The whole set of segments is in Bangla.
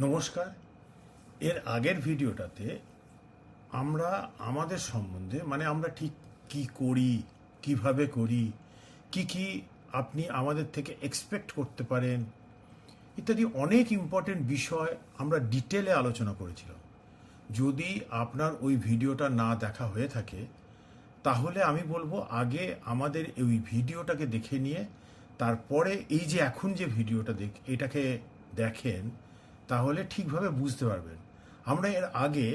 নমস্কার। এর আগের ভিডিওটাতে আমরা আমাদের সম্বন্ধে আমরা ঠিক কি করি, কিভাবে করি, কি কি আপনি আমাদের থেকে এক্সপেক্ট করতে পারেন ইত্যাদি অনেক ইম্পর্টেন্ট বিষয় আমরা ডিটেলে আলোচনা করেছিলাম। যদি আপনার ওই ভিডিওটা না দেখা হয়ে থাকে তাহলে আমি বলবো আগে আমাদের ওই ভিডিওটাকে দেখে নিয়ে তারপরে এই যে এখন যে ভিডিওটা এটাকে দেখেন, তাহলে ঠিকভাবে বুঝতে পারবেন। আমরা এর আগে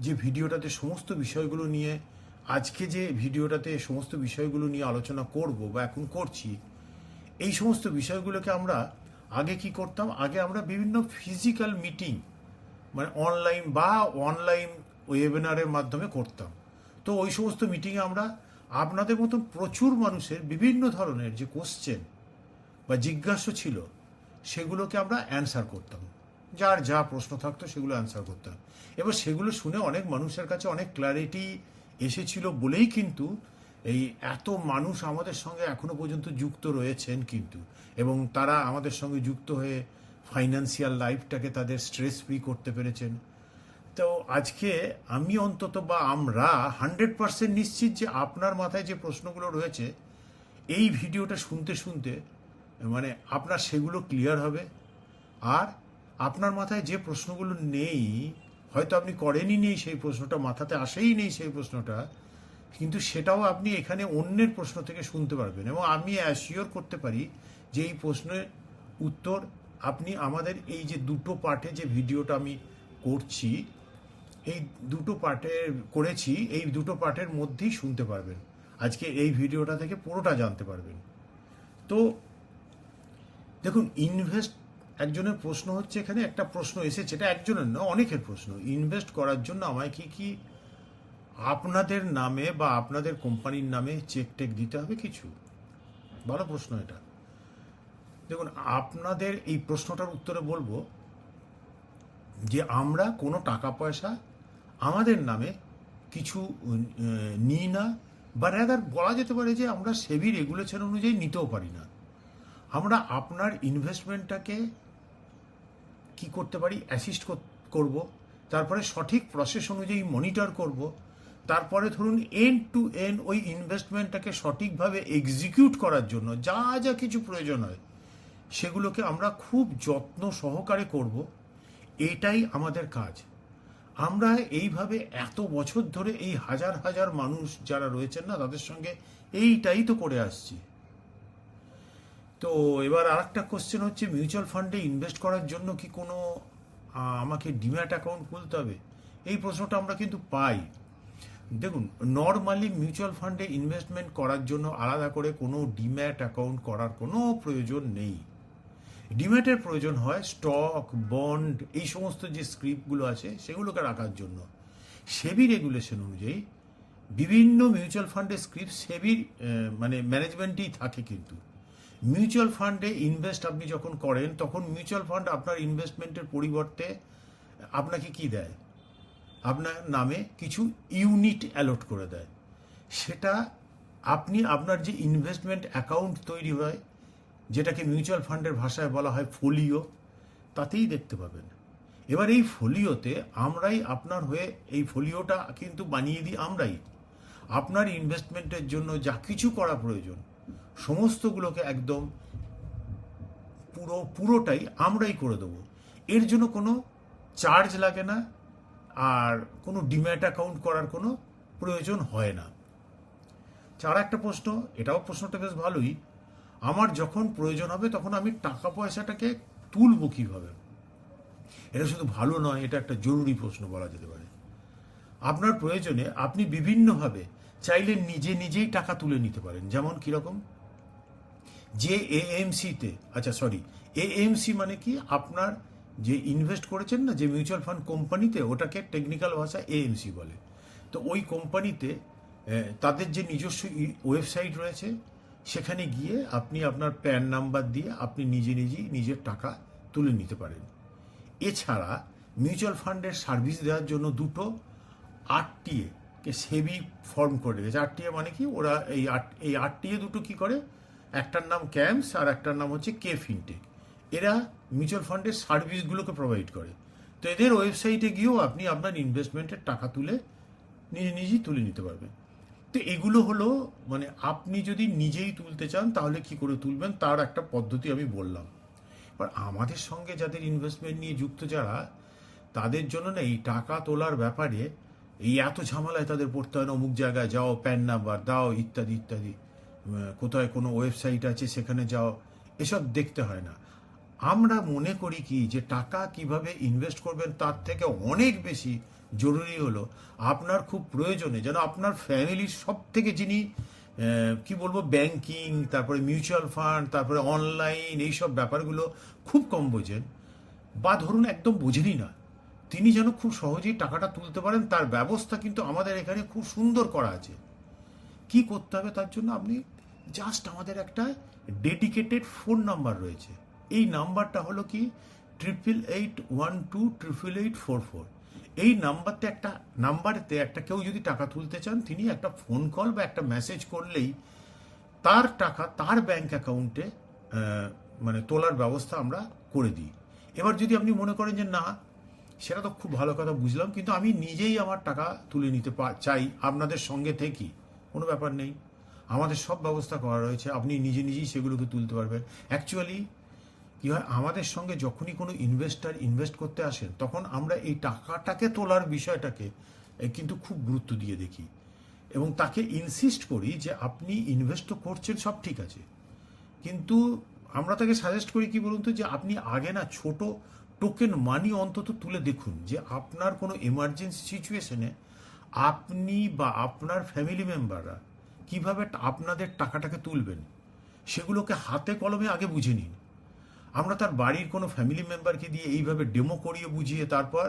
যে ভিডিওটাতে সমস্ত বিষয়গুলো নিয়ে, আজকে যে ভিডিওটাতে সমস্ত বিষয়গুলো নিয়ে আলোচনা করব বা এখন করছি, এই সমস্ত বিষয়গুলোকে আমরা আগে কি করতাম, আগে আমরা বিভিন্ন ফিজিক্যাল মিটিং অনলাইন ওয়েবিনারের মাধ্যমে করতাম। তো ওই সমস্ত মিটিংয়ে আমরা আপনাদের মতন প্রচুর মানুষের বিভিন্ন ধরনের যে কোশ্চেন বা জিজ্ঞাসা ছিল সেগুলোকে আমরা অ্যান্সার করতাম। যার যা প্রশ্ন থাকতো সেগুলো অ্যান্সার করতাম। এবার সেগুলো শুনে অনেক মানুষের কাছে অনেক ক্ল্যারিটি এসেছিল বলেই কিন্তু এই এত মানুষ আমাদের সঙ্গে এখনো পর্যন্ত যুক্ত রয়েছেন কিন্তু, এবং তারা আমাদের সঙ্গে যুক্ত হয়ে ফাইন্যান্সিয়াল লাইফটাকে তাদের স্ট্রেস ফ্রি করতে পেরেছেন। তো আজকে আমি অন্তত বা আমরা 100% নিশ্চিত যে আপনার মাথায় যে প্রশ্নগুলো রয়েছে এই ভিডিওটা শুনতে শুনতে আপনার সেগুলো ক্লিয়ার হবে। আর আপনার মাথায় যে প্রশ্নগুলো নেই, হয়তো আপনি করেনই নেই, সেই প্রশ্নটা মাথাতে আসেই নেই সেই প্রশ্নটা, কিন্তু সেটাও আপনি এখানে অন্যের প্রশ্ন থেকে শুনতে পারবেন। এবং আমি অ্যাসিওর করতে পারি যে এই প্রশ্নের উত্তর আপনি আমাদের এই যে দুটো পার্টে যে ভিডিওটা আমি করছি, এই দুটো পার্টের মধ্যেই শুনতে পারবেন। আজকে এই ভিডিওটা থেকে পুরোটা জানতে পারবেন। তো দেখুন, একজনের প্রশ্ন হচ্ছে, এখানে একটা প্রশ্ন এসেছে, এটা একজনের না, অনেকের প্রশ্ন। ইনভেস্ট করার জন্য আমায় কি আপনাদের নামে বা আপনাদের কোম্পানির নামে চেক টেক দিতে হবে কিছু? ভালো প্রশ্ন এটা। দেখুন, আপনাদের এই প্রশ্নটার উত্তরে বলবো যে আমরা কোনো টাকা পয়সা আমাদের নামে কিছু নিই না, বা রেদার বলা যেতে পারে যে আমরা সেবি রেগুলেশন অনুযায়ী নিতেও পারি না। আমরা আপনার ইনভেস্টমেন্টটাকে কি করতে পারি, অ্যাসিস্ট করব, তারপরে সঠিক প্রসেস অনুযায়ী মনিটর করব, তারপরে ধরুন এন্ড টু এন্ড ওই ইনভেস্টমেন্টটাকে সঠিকভাবে এক্সিকিউট করার জন্য যা যা কিছু প্রয়োজন হয় সেগুলোকে আমরা খুব যত্ন সহকারে করব। এটাই আমাদের কাজ। আমরা এইভাবে এত বছর ধরে এই হাজার হাজার মানুষ যারা রয়েছেন না, তাদের সঙ্গে এইটাই তো করে আসছি। তো এবার আর একটা কোশ্চেন হচ্ছে, মিউচুয়াল ফান্ডে ইনভেস্ট করার জন্য কি কোনো আমাকে ডিম্যাট অ্যাকাউন্ট খুলতে হবে? এই প্রশ্নটা আমরা কিন্তু পাই। দেখুন, নর্মালি মিউচুয়াল ফান্ডে ইনভেস্টমেন্ট করার জন্য আলাদা করে কোনো ডিম্যাট অ্যাকাউন্ট করার কোনো প্রয়োজন নেই। ডিম্যাটের প্রয়োজন হয় স্টক, বন্ড, এই সমস্ত যে স্ক্রিপ্টগুলো আছে সেগুলোকে রাখার জন্য। সেবি রেগুলেশন অনুযায়ী বিভিন্ন মিউচুয়াল ফান্ডের স্ক্রিপ্ট সেবির ম্যানেজমেন্টেই থাকে। কিন্তু মিউচুয়াল ফান্ডে ইনভেস্ট আপনি যখন করেন, তখন মিউচুয়াল ফান্ড আপনার ইনভেস্টমেন্টের পরিবর্তে আপনাকে কি দেয়, আপনার নামে কিছু ইউনিট অ্যালট করে দেয়। সেটা আপনি আপনার যে ইনভেস্টমেন্ট অ্যাকাউন্ট তৈরি হয়, যেটাকে মিউচুয়াল ফান্ডের ভাষায় বলা হয় ফোলিও, তাতেই দেখতে পাবেন। এবার এই ফোলিওতে আমরাই আপনার হয়ে এই ফোলিওটা কিন্তু বানিয়ে দিই আমরাই। আপনার ইনভেস্টমেন্টের জন্য যা কিছু করা প্রয়োজন সমস্তগুলোকে একদম পুরোটাই আমরাই করে দেবো। এর জন্য কোনো চার্জ লাগে না, আর কোনো ডিম্যাট অ্যাকাউন্ট করার কোনো প্রয়োজন হয় না। আর একটা প্রশ্ন, প্রশ্নটা বেশ ভালোই, আমার যখন প্রয়োজন হবে তখন আমি টাকা পয়সাটাকে তুলবো কিভাবে? এটা শুধু ভালো নয়, এটা একটা জরুরি প্রশ্ন বলা যেতে পারে। আপনার প্রয়োজনে আপনি বিভিন্নভাবে চাইলে নিজেই টাকা তুলে নিতে পারেন। যেমন কিরকম, যে এএমসিতে, এএমসি মানে কি, আপনার যে ইনভেস্ট করেছেন না যে মিউচুয়াল ফান্ড কোম্পানিতে, ওটাকে টেকনিক্যাল ভাষায় এএমসি বলে। তো ওই কোম্পানিতে তাদের যে নিজস্ব ওয়েবসাইট রয়েছে, সেখানে গিয়ে আপনি আপনার প্যান নাম্বার দিয়ে আপনি নিজের টাকা তুলে নিতে পারেন। এছাড়া মিউচুয়াল ফান্ডের সার্ভিস দেওয়ার জন্য দুটো আরটিএ কে সেবি ফর্ম করে রেখেছে। আরটিএ মানে কি, ওরা এই আরটিএ দুটো কি করে, একটার নাম ক্যাম্পস আর একটার নাম হচ্ছে কে ফিনটেক। এরা মিউচুয়াল ফান্ডের সার্ভিসগুলোকে প্রোভাইড করে। তো এদের ওয়েবসাইটে গিয়েও আপনি আপনার ইনভেস্টমেন্টের টাকা তুলে নিজেই তুলে নিতে পারবেন। তো এগুলো হলো মানে আপনি যদি নিজেই তুলতে চান তাহলে কি করে তুলবেন তার একটা পদ্ধতি আমি বললাম। এবার আমাদের সঙ্গে যাদের ইনভেস্টমেন্ট নিয়ে যুক্ত যারা, তাদের জন্য না এই টাকা তোলার ব্যাপারে এই এত ঝামেলায় তাদের পড়তে হয় না, অমুক জায়গায় যাও, প্যান নাম্বার দাও, ইত্যাদি ইত্যাদি, কোথায় কোনো ওয়েবসাইট আছে সেখানে যাও, এসব দেখতে হয় না। আমরা মনে করি কি যে টাকা কিভাবে ইনভেস্ট করবেন তার থেকে অনেক বেশি জরুরি হলো আপনার খুব প্রয়োজনে যেন আপনার ফ্যামিলির সব থেকে যিনি কি বলবো ব্যাংকিং, তারপরে মিউচুয়াল ফান্ড, তারপরে অনলাইন, এইসব ব্যাপারগুলো খুব কম বোঝেন বা ধরুন একদম বোঝেনই না, তিনি যেন খুব সহজেই টাকাটা তুলতে পারেন তার ব্যবস্থা কিন্তু আমাদের এখানে খুব সুন্দর করা আছে। কি করতে হবে তার জন্য? আপনি জাস্ট আমাদের একটা ডেডিকেটেড ফোন নাম্বার রয়েছে। এই নাম্বারটা হলো কি 8881288844। এই নাম্বারেতে একটা কেউ যদি টাকা তুলতে চান তিনি একটা ফোন কল বা একটা মেসেজ করলেই তার টাকা তার ব্যাংক অ্যাকাউন্টে মানে তোলার ব্যবস্থা আমরা করে দিই। এবার যদি আপনি মনে করেন যে না, সেটা তো খুব ভালো কথা বুঝলাম, কিন্তু আমি নিজেই আমার টাকা তুলে নিতে চাই আপনাদের সঙ্গে থেকেই, কোনো ব্যাপার নেই, আমাদের সব ব্যবস্থা করা রয়েছে, আপনি নিজেই সেগুলোকে তুলতে পারবেন। অ্যাকচুয়ালি কী হয়, আমাদের সঙ্গে যখনই কোনো ইনভেস্টার ইনভেস্ট করতে আসেন তখন আমরা এই টাকাটাকে তোলার বিষয়টাকে কিন্তু খুব গুরুত্ব দিয়ে দেখি এবং তাকে ইনসিস্ট করি যে আপনি ইনভেস্ট তো করছেন, সব ঠিক আছে, কিন্তু আমরা তাকে সাজেস্ট করি কি বলুন তো, যে আপনি আগে না ছোট টোকেন মানি অন্তত তুলে দেখুন, যে আপনার কোনো এমার্জেন্সি সিচুয়েশনে আপনি বা আপনার ফ্যামিলি মেম্বাররা কিভাবে আপনাদের টাকাটাকে তুলবেন সেগুলোকে হাতে কলমে আগে বুঝে নিন। আমরা তার বাড়ির কোনো ফ্যামিলি মেম্বারকে দিয়ে এইভাবে ডেমো করিয়ে বুঝিয়ে তারপর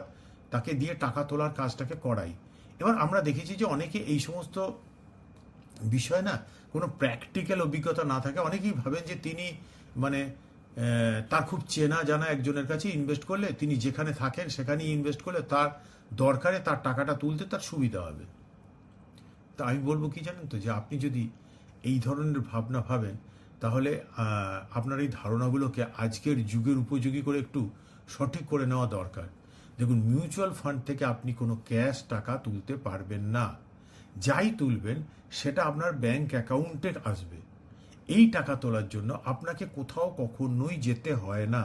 তাকে দিয়ে টাকা তোলার কাজটাকে করাই। এবার আমরা দেখেছি যে অনেকে এই সমস্ত বিষয় না কোনো প্র্যাকটিক্যাল অভিজ্ঞতা না থাকে, অনেকেই ভাবেন যে তিনি মানে তার খুব চেনা জানা একজনের কাছে ইনভেস্ট করলে, তিনি যেখানে থাকেন সেখানেই ইনভেস্ট করলে তার দরকারে তার টাকাটা তুলতে তার সুবিধা হবে। তা আমি বলবো কি জানেন তো, যে আপনি যদি এই ধরনের ভাবনা ভাবেন তাহলে আপনার এই ধারণাগুলোকে আজকের যুগের উপযোগী করে একটু সঠিক করে নেওয়া দরকার। দেখুন, মিউচুয়াল ফান্ড থেকে আপনি কোনো ক্যাশ টাকা তুলতে পারবেন না, যাই তুলবেন সেটা আপনার ব্যাংক অ্যাকাউন্টে আসবে। এই টাকা তোলার জন্য আপনাকে কোথাও কখনোই যেতে হয় না,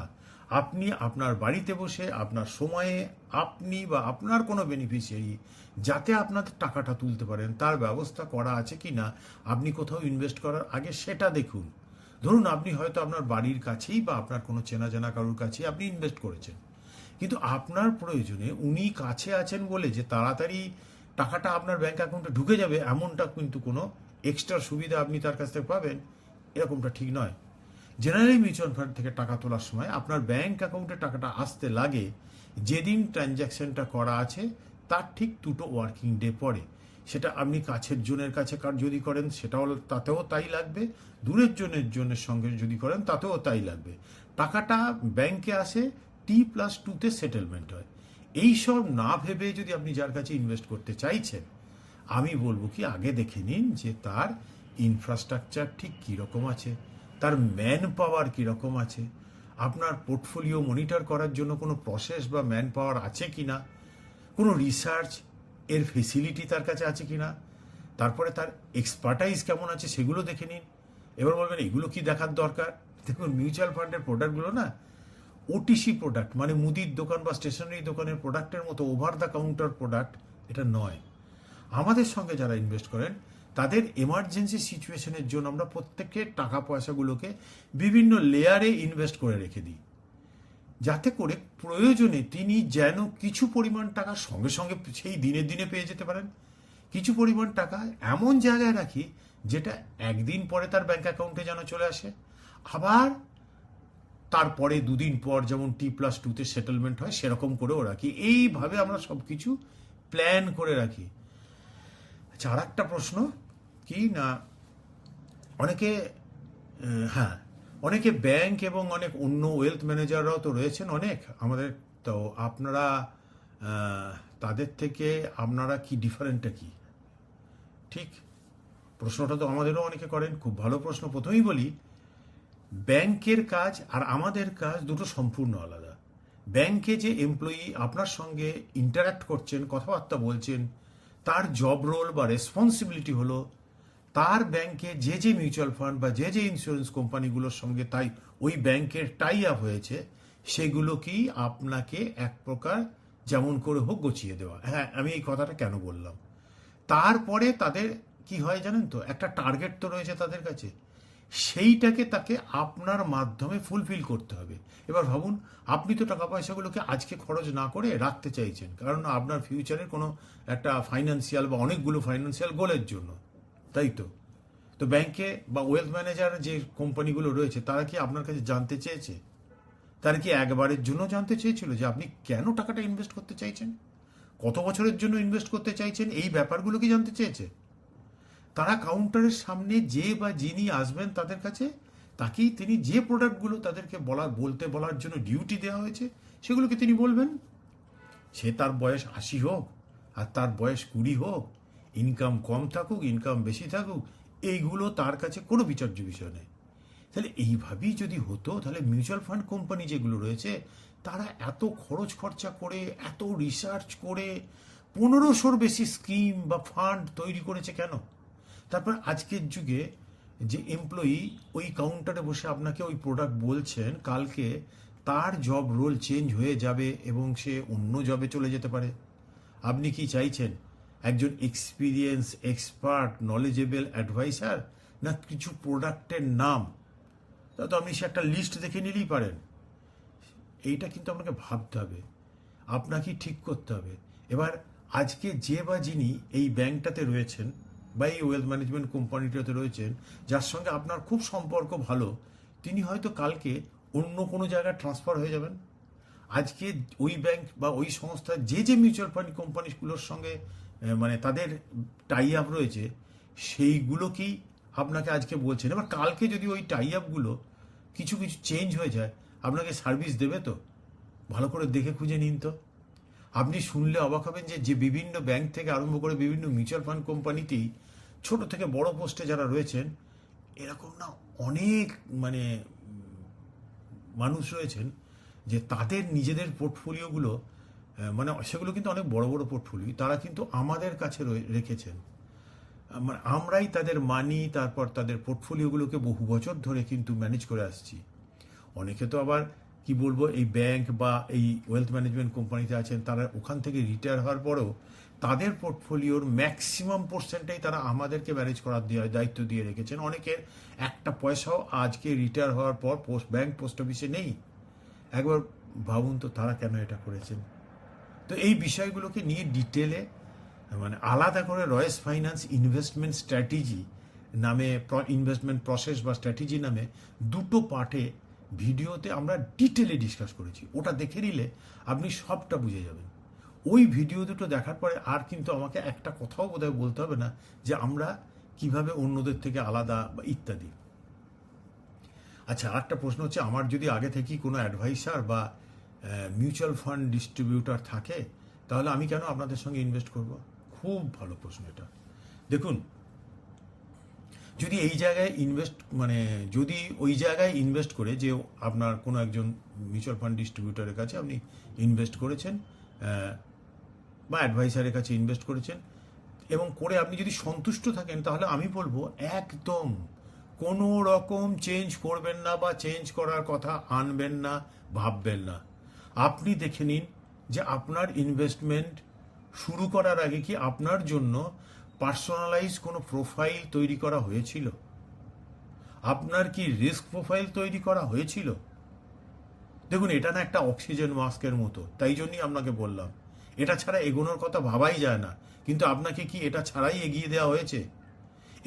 আপনি আপনার বাড়িতে বসে আপনার সময়ে আপনি বা আপনার কোনো বেনিফিশিয়ারি যাতে আপনাদের টাকাটা তুলতে পারেন তার ব্যবস্থা করা আছে কি না আপনি কোথাও ইনভেস্ট করার আগে সেটা দেখুন। ধরুন আপনি হয়তো আপনার বাড়ির কাছেই বা আপনার কোনো চেনা জানা কারোর কাছেই আপনি ইনভেস্ট করেছেন, কিন্তু আপনার প্রয়োজনে উনি কাছে আছেন বলে যে তাড়াতাড়ি টাকাটা আপনার ব্যাংক অ্যাকাউন্টে ঢুকে যাবে এমনটা কিন্তু কোনো এক্সট্রা সুবিধা আপনি তার কাছ থেকে পাবেন এরকমটা ঠিক নয়। জেনারেলি মিউচুয়াল ফান্ড থেকে টাকা তোলার সময় আপনার ব্যাংক অ্যাকাউন্টে টাকাটা আসতে লাগে যেদিন ট্রানজ্যাকশনটা করা আছে তার ঠিক 2টো ওয়ার্কিং ডে পরে। সেটা আপনি কাছের জনের কাছে যদি করেন সেটাও তাতেও তাই লাগবে, দূরের জনের সঙ্গে যদি করেন তাতেও তাই লাগবে। টাকাটা ব্যাংকে আসে T+2-তে সেটেলমেন্ট হয়। এই সব না ভেবে যদি আপনি যার কাছে ইনভেস্ট করতে চাইছেন, আমি বলবো কি আগে দেখে নিন যে তার ইনফ্রাস্ট্রাকচার ঠিক কীরকম আছে, তার ম্যান পাওয়ার কীরকম আছে, আপনার পোর্টফোলিও মনিটর করার জন্য কোনো প্রসেস বা ম্যান পাওয়ার আছে কি না, কোনো রিসার্চ এর ফেসিলিটি তার কাছে আছে কি না, তারপরে তার এক্সপার্টাইজ কেমন আছে সেগুলো দেখে নিন। এবার বলবেন এগুলো কি দেখার দরকার? দেখুন, মিউচুয়াল ফান্ডের প্রোডাক্টগুলো না ওটিসি প্রোডাক্ট, মানে মুদির দোকান বা স্টেশনারি দোকানের প্রোডাক্টের মতো ওভার দ্য কাউন্টার প্রোডাক্ট এটা নয়। আমাদের সঙ্গে যারা ইনভেস্ট করেন তাদের এমার্জেন্সি সিচুয়েশনের জন্য আমরা প্রত্যেকের টাকা পয়সাগুলোকে বিভিন্ন লেয়ারে ইনভেস্ট করে রেখে দিই, যাতে করে প্রয়োজনে তিনি যেন কিছু পরিমাণ টাকা সঙ্গে সঙ্গে সেই দিনে পেয়ে যেতে পারেন, কিছু পরিমাণ টাকা এমন জায়গায় রাখি যেটা একদিন পরে তার ব্যাংক অ্যাকাউন্টে যেন চলে আসে, আবার তারপরে 2 দিন পর যেমন T+2-তে সেটেলমেন্ট হয় সেরকম করেও রাখি। এইভাবে আমরা সব কিছু প্ল্যান করে রাখি। আচ্ছা, আর একটা প্রশ্ন কি না, অনেকে ব্যাংক এবং অনেক অন্য ওয়েলথ ম্যানেজাররাও তো রয়েছেন অনেক আমাদের, তো আপনারা তাদের থেকে আপনারা কি ডিফারেন্টটা কি? ঠিক প্রশ্নটা তো আমাদেরও অনেকে করেন, খুব ভালো প্রশ্ন। প্রথমেই বলি ব্যাংকের কাজ আর আমাদের কাজ দুটো সম্পূর্ণ আলাদা। ব্যাংকে যে এমপ্লয়ি আপনার সঙ্গে ইন্টারাক্ট করছেন, কথাবার্তা বলছেন, তার জব রোল বা রেসপন্সিবিলিটি হলো তার ব্যাংকে যে যে মিউচুয়াল ফান্ড বা যে যে ইন্স্যুরেন্স কোম্পানিগুলোর সঙ্গে তাই ওই ব্যাংকের টাই আপ হয়েছে সেগুলোকেই আপনাকে এক প্রকার যেমন করে হোক গছিয়ে দেওয়া। হ্যাঁ, আমি এই কথাটা কেন বললাম, তারপরে তাদের কি হয় জানেন তো, একটা টার্গেট তো রয়েছে তাদের কাছে, সেইটাকে তাকে আপনার মাধ্যমে ফুলফিল করতে হবে। এবার ভাবুন, আপনি তো টাকা পয়সাগুলোকে আজকে খরচ না করে রাখতে চাইছেন, কারণ আপনার ফিউচারের কোনো একটা ফাইন্যান্সিয়াল বা অনেকগুলো ফাইন্যান্সিয়াল গোলের জন্য, তাই তো। তো ব্যাংকে বা ওয়েলথ ম্যানেজার যে কোম্পানিগুলো রয়েছে তারা কি আপনার কাছে জানতে চেয়েছে? তারা কি একবারের জন্য জানতে চেয়েছিল যে আপনি কেন টাকাটা ইনভেস্ট করতে চাইছেন, কত বছরের জন্য ইনভেস্ট করতে চাইছেন, এই ব্যাপারগুলো কি জানতে চেয়েছে? তারা কাউন্টারের সামনে যে বা যিনি আসবেন তাদের কাছে, তাকেই তিনি যে প্রোডাক্টগুলো তাদেরকে বলার জন্য ডিউটি দেওয়া হয়েছে সেগুলোকে তিনি বলবেন। সে তার বয়স ৮০ হোক আর তার বয়স ২০ হোক, ইনকাম কম থাকুক ইনকাম বেশি থাকুক, এইগুলো তার কাছে কোনো বিচার্য বিষয় নেই। তাহলে এইভাবেই যদি হতো, তাহলে মিউচুয়াল ফান্ড কোম্পানি যেগুলো রয়েছে তারা এত খরচ খরচা করে, এত রিসার্চ করে ১৫০০-র বেশি স্কিম বা ফান্ড তৈরি করেছে কেন? তারপর আজকের যুগে যে এমপ্লয়ি ওই কাউন্টারে বসে আপনাকে ওই প্রোডাক্ট বলছেন, কালকে তার জব রোল চেঞ্জ হয়ে যাবে এবং সে অন্য জবে চলে যেতে পারে। আপনি কি চাইছেন একজন এক্সপিরিয়েন্স, এক্সপার্ট, নলেজেবল অ্যাডভাইসার, না কিছু প্রোডাক্টের নাম? তা তো আপনি সে একটা লিস্ট দেখে নিলেই পারেন। এইটা কিন্তু আপনাকে ভাবতে হবে, আপনাকে ঠিক করতে হবে। এবার আজকে যে বা যিনি এই ব্যাংকটাতে রয়েছেন বা এই ওয়েলথ ম্যানেজমেন্ট কোম্পানিটাতে রয়েছেন, যার সঙ্গে আপনার খুব সম্পর্ক ভালো, তিনি হয়তো কালকে অন্য কোনো জায়গায় ট্রান্সফার হয়ে যাবেন। আজকে ওই ব্যাংক বা ওই সংস্থা যে যে মিউচুয়াল ফান্ড কোম্পানিগুলোর সঙ্গে মানে তাদের টাই আপ রয়েছে সেইগুলোকেই আপনাকে আজকে বলছেন। এবার কালকে যদি ওই টাই আপগুলো কিছু কিছু চেঞ্জ হয়ে যায়, আপনাকে সার্ভিস দেবে তো? ভালো করে দেখে খুঁজে নিন তো। আপনি শুনলে অবাক হবেন যে যে বিভিন্ন ব্যাংক থেকে আরম্ভ করে বিভিন্ন মিউচুয়াল ফান্ড কোম্পানিতেই ছোট থেকে বড় পোস্টে যারা রয়েছেন, এরকম না অনেক মানে মানুষ রয়েছেন যে তাদের নিজেদের পোর্টফোলিওগুলো মানে সেগুলো কিন্তু অনেক বড় বড় পোর্টফোলিও তারা কিন্তু আমাদের কাছে রেখেছেন। মানে আমরাই তাদের মানি, তারপর তাদের পোর্টফোলিওগুলোকে বহু বছর ধরে কিন্তু ম্যানেজ করে আসছি। অনেকে তো আবার কি বলবো, এই ব্যাংক বা এই ওয়েলথ ম্যানেজমেন্ট কোম্পানিতে আছেন, তারা ওখান থেকে রিটায়ার হওয়ার পরেও তাদের পোর্টফোলিওর ম্যাক্সিমাম পোর্শনটাই তারা আমাদেরকে ম্যানেজ করার দায়িত্ব দিয়ে রেখেছেন। অনেকের একটা পয়সাও আজকে রিটায়ার হওয়ার পর ব্যাংক পোস্ট অফিসে নেই। একবার ভাবুন তো তারা কেন এটা করেছেন। তো এই বিষয়গুলোকে নিয়ে ডিটেলে মানে আলাদা করে রয়েস ফাইন্যান্স ইনভেস্টমেন্ট স্ট্র্যাটেজি নামে, ইনভেস্টমেন্ট প্রসেস বা স্ট্র্যাটেজি নামে দুটো পার্টে ভিডিওতে আমরা ডিটেলে ডিসকাস করেছি। ওটা দেখে নিলে আপনি সবটা বুঝে যাবেন। ওই ভিডিও দুটো দেখার পরে আর কিন্তু আমাকে একটা কথাও বোধহয় বলতে হবে না যে আমরা কিভাবে অন্যদের থেকে আলাদা বা ইত্যাদি। আচ্ছা, আরেকটা প্রশ্ন হচ্ছে, আমার যদি আগে থেকেই কোনো অ্যাডভাইসার বা মিউচুয়াল ফান্ড ডিস্ট্রিবিউটর থাকে, তাহলে আমি কেন আপনাদের সঙ্গে ইনভেস্ট করব? খুব ভালো প্রশ্ন এটা। দেখুন, যদি এই জায়গায় যদি ওই জায়গায় ইনভেস্ট করে যে আপনার কোনো একজন মিউচুয়াল ফান্ড ডিস্ট্রিবিউটরের কাছে আপনি ইনভেস্ট করেছেন বা অ্যাডভাইসারের কাছে ইনভেস্ট করেছেন এবং করে আপনি যদি সন্তুষ্ট থাকেন, তাহলে আমি বলবো একদম কোনো রকম চেঞ্জ করবেন না বা চেঞ্জ করার কথা আনবেন না, ভাববেন না। আপনি দেখে নিন যে আপনার ইনভেস্টমেন্ট শুরু করার আগে কি আপনার জন্য পার্সোনালাইজ কোনো প্রোফাইল তৈরি করা হয়েছিল? আপনার কি রিস্ক প্রোফাইল তৈরি করা হয়েছিল? দেখুন, এটা না একটা অক্সিজেন মাস্কের মতো, তাই জন্যই আপনাকে বললাম এটা ছাড়া এগোনোর কথা ভাবাই যায় না। কিন্তু আপনাকে কি এটা ছাড়াই এগিয়ে দেওয়া হয়েছে?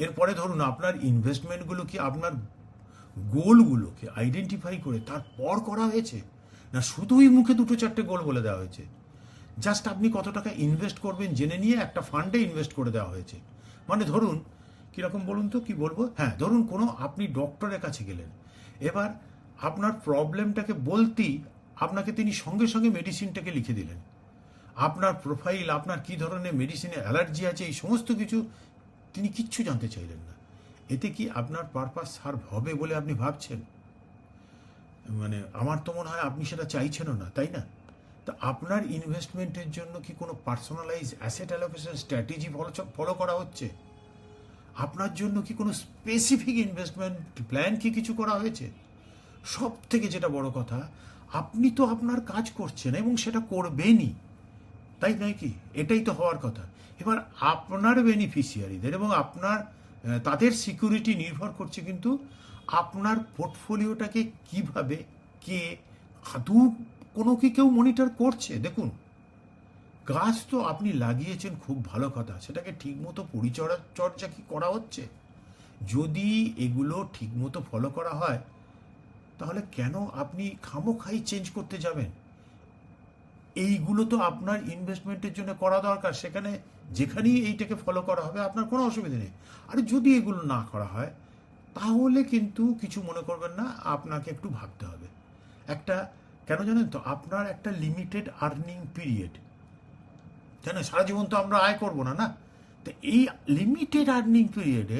এরপরে ধরুন, আপনার ইনভেস্টমেন্টগুলো কি আপনার গোলগুলোকে আইডেন্টিফাই করে তারপর করা হয়েছে, না শুধুই মুখে দুটো চারটে গোল বলে দেওয়া হয়েছে? জাস্ট আপনি কত টাকা ইনভেস্ট করবেন জেনে নিয়ে একটা ফান্ডে ইনভেস্ট করে দেওয়া হয়েছে। মানে ধরুন, কীরকম বলুন তো, কি বলবো, হ্যাঁ ধরুন কোনো আপনি ডক্টরের কাছে গেলেন, এবার আপনার প্রবলেমটাকে বলতেই আপনাকে তিনি সঙ্গে সঙ্গে মেডিসিনটাকে লিখে দিলেন। আপনার প্রোফাইল, আপনার কি ধরনের মেডিসিনে অ্যালার্জি আছে, এই সমস্ত কিছু তিনি কিচ্ছু জানতে চাইলেন না। এতে কি আপনার পারপাস সার্ভ হবে বলে আপনি ভাবছেন? মানে আমার তো মনে হয় আপনি সেটা চাইছেনও না, তাই না? তো আপনার ইনভেস্টমেন্টের জন্য কি কোনো personalize asset allocation strategy follow করা হচ্ছে? আপনার জন্য কি কোনো স্পেসিফিক ইনভেস্টমেন্ট প্ল্যান কি কিছু করা হয়েছে? সব থেকে যেটা বড় কথা, আপনি তো আপনার কাজ করছেন এবং সেটা করবেনই, তাই নয় কি? এটাই তো হওয়ার কথা। এবার আপনার বেনিফিশিয়ারিদের এবং আপনার তাদের সিকিউরিটি নির্ভর করছে কিন্তু আপনার পোর্টফোলিওটাকে কিভাবে কে আদৌ কোনো কি কেউ মনিটর করছে? দেখুন, গাছ তো আপনি লাগিয়েছেন, খুব ভালো কথা, সেটাকে ঠিকমতো পরিচর্যা কি করা হচ্ছে? যদি এগুলো ঠিকমতো ফলো করা হয় তাহলে কেন আপনি খামোখাই চেঞ্জ করতে যাবেন? এইগুলো তো আপনার ইনভেস্টমেন্টের জন্য করা দরকার, সেখানে যেখানেই এইটাকে ফলো করা হবে আপনার কোনো অসুবিধা নেই। আর যদি এগুলো না করা হয় তাহলে কিন্তু কিছু মনে করবেন না, আপনাকে একটু ভাবতে হবে। একটা, কেন জানেন তো, আপনার একটা লিমিটেড আর্নিং পিরিয়ড, তাই না? সারা জীবন তো আমরা আয় করবো না, না? তো এই লিমিটেড আর্নিং পিরিয়ডে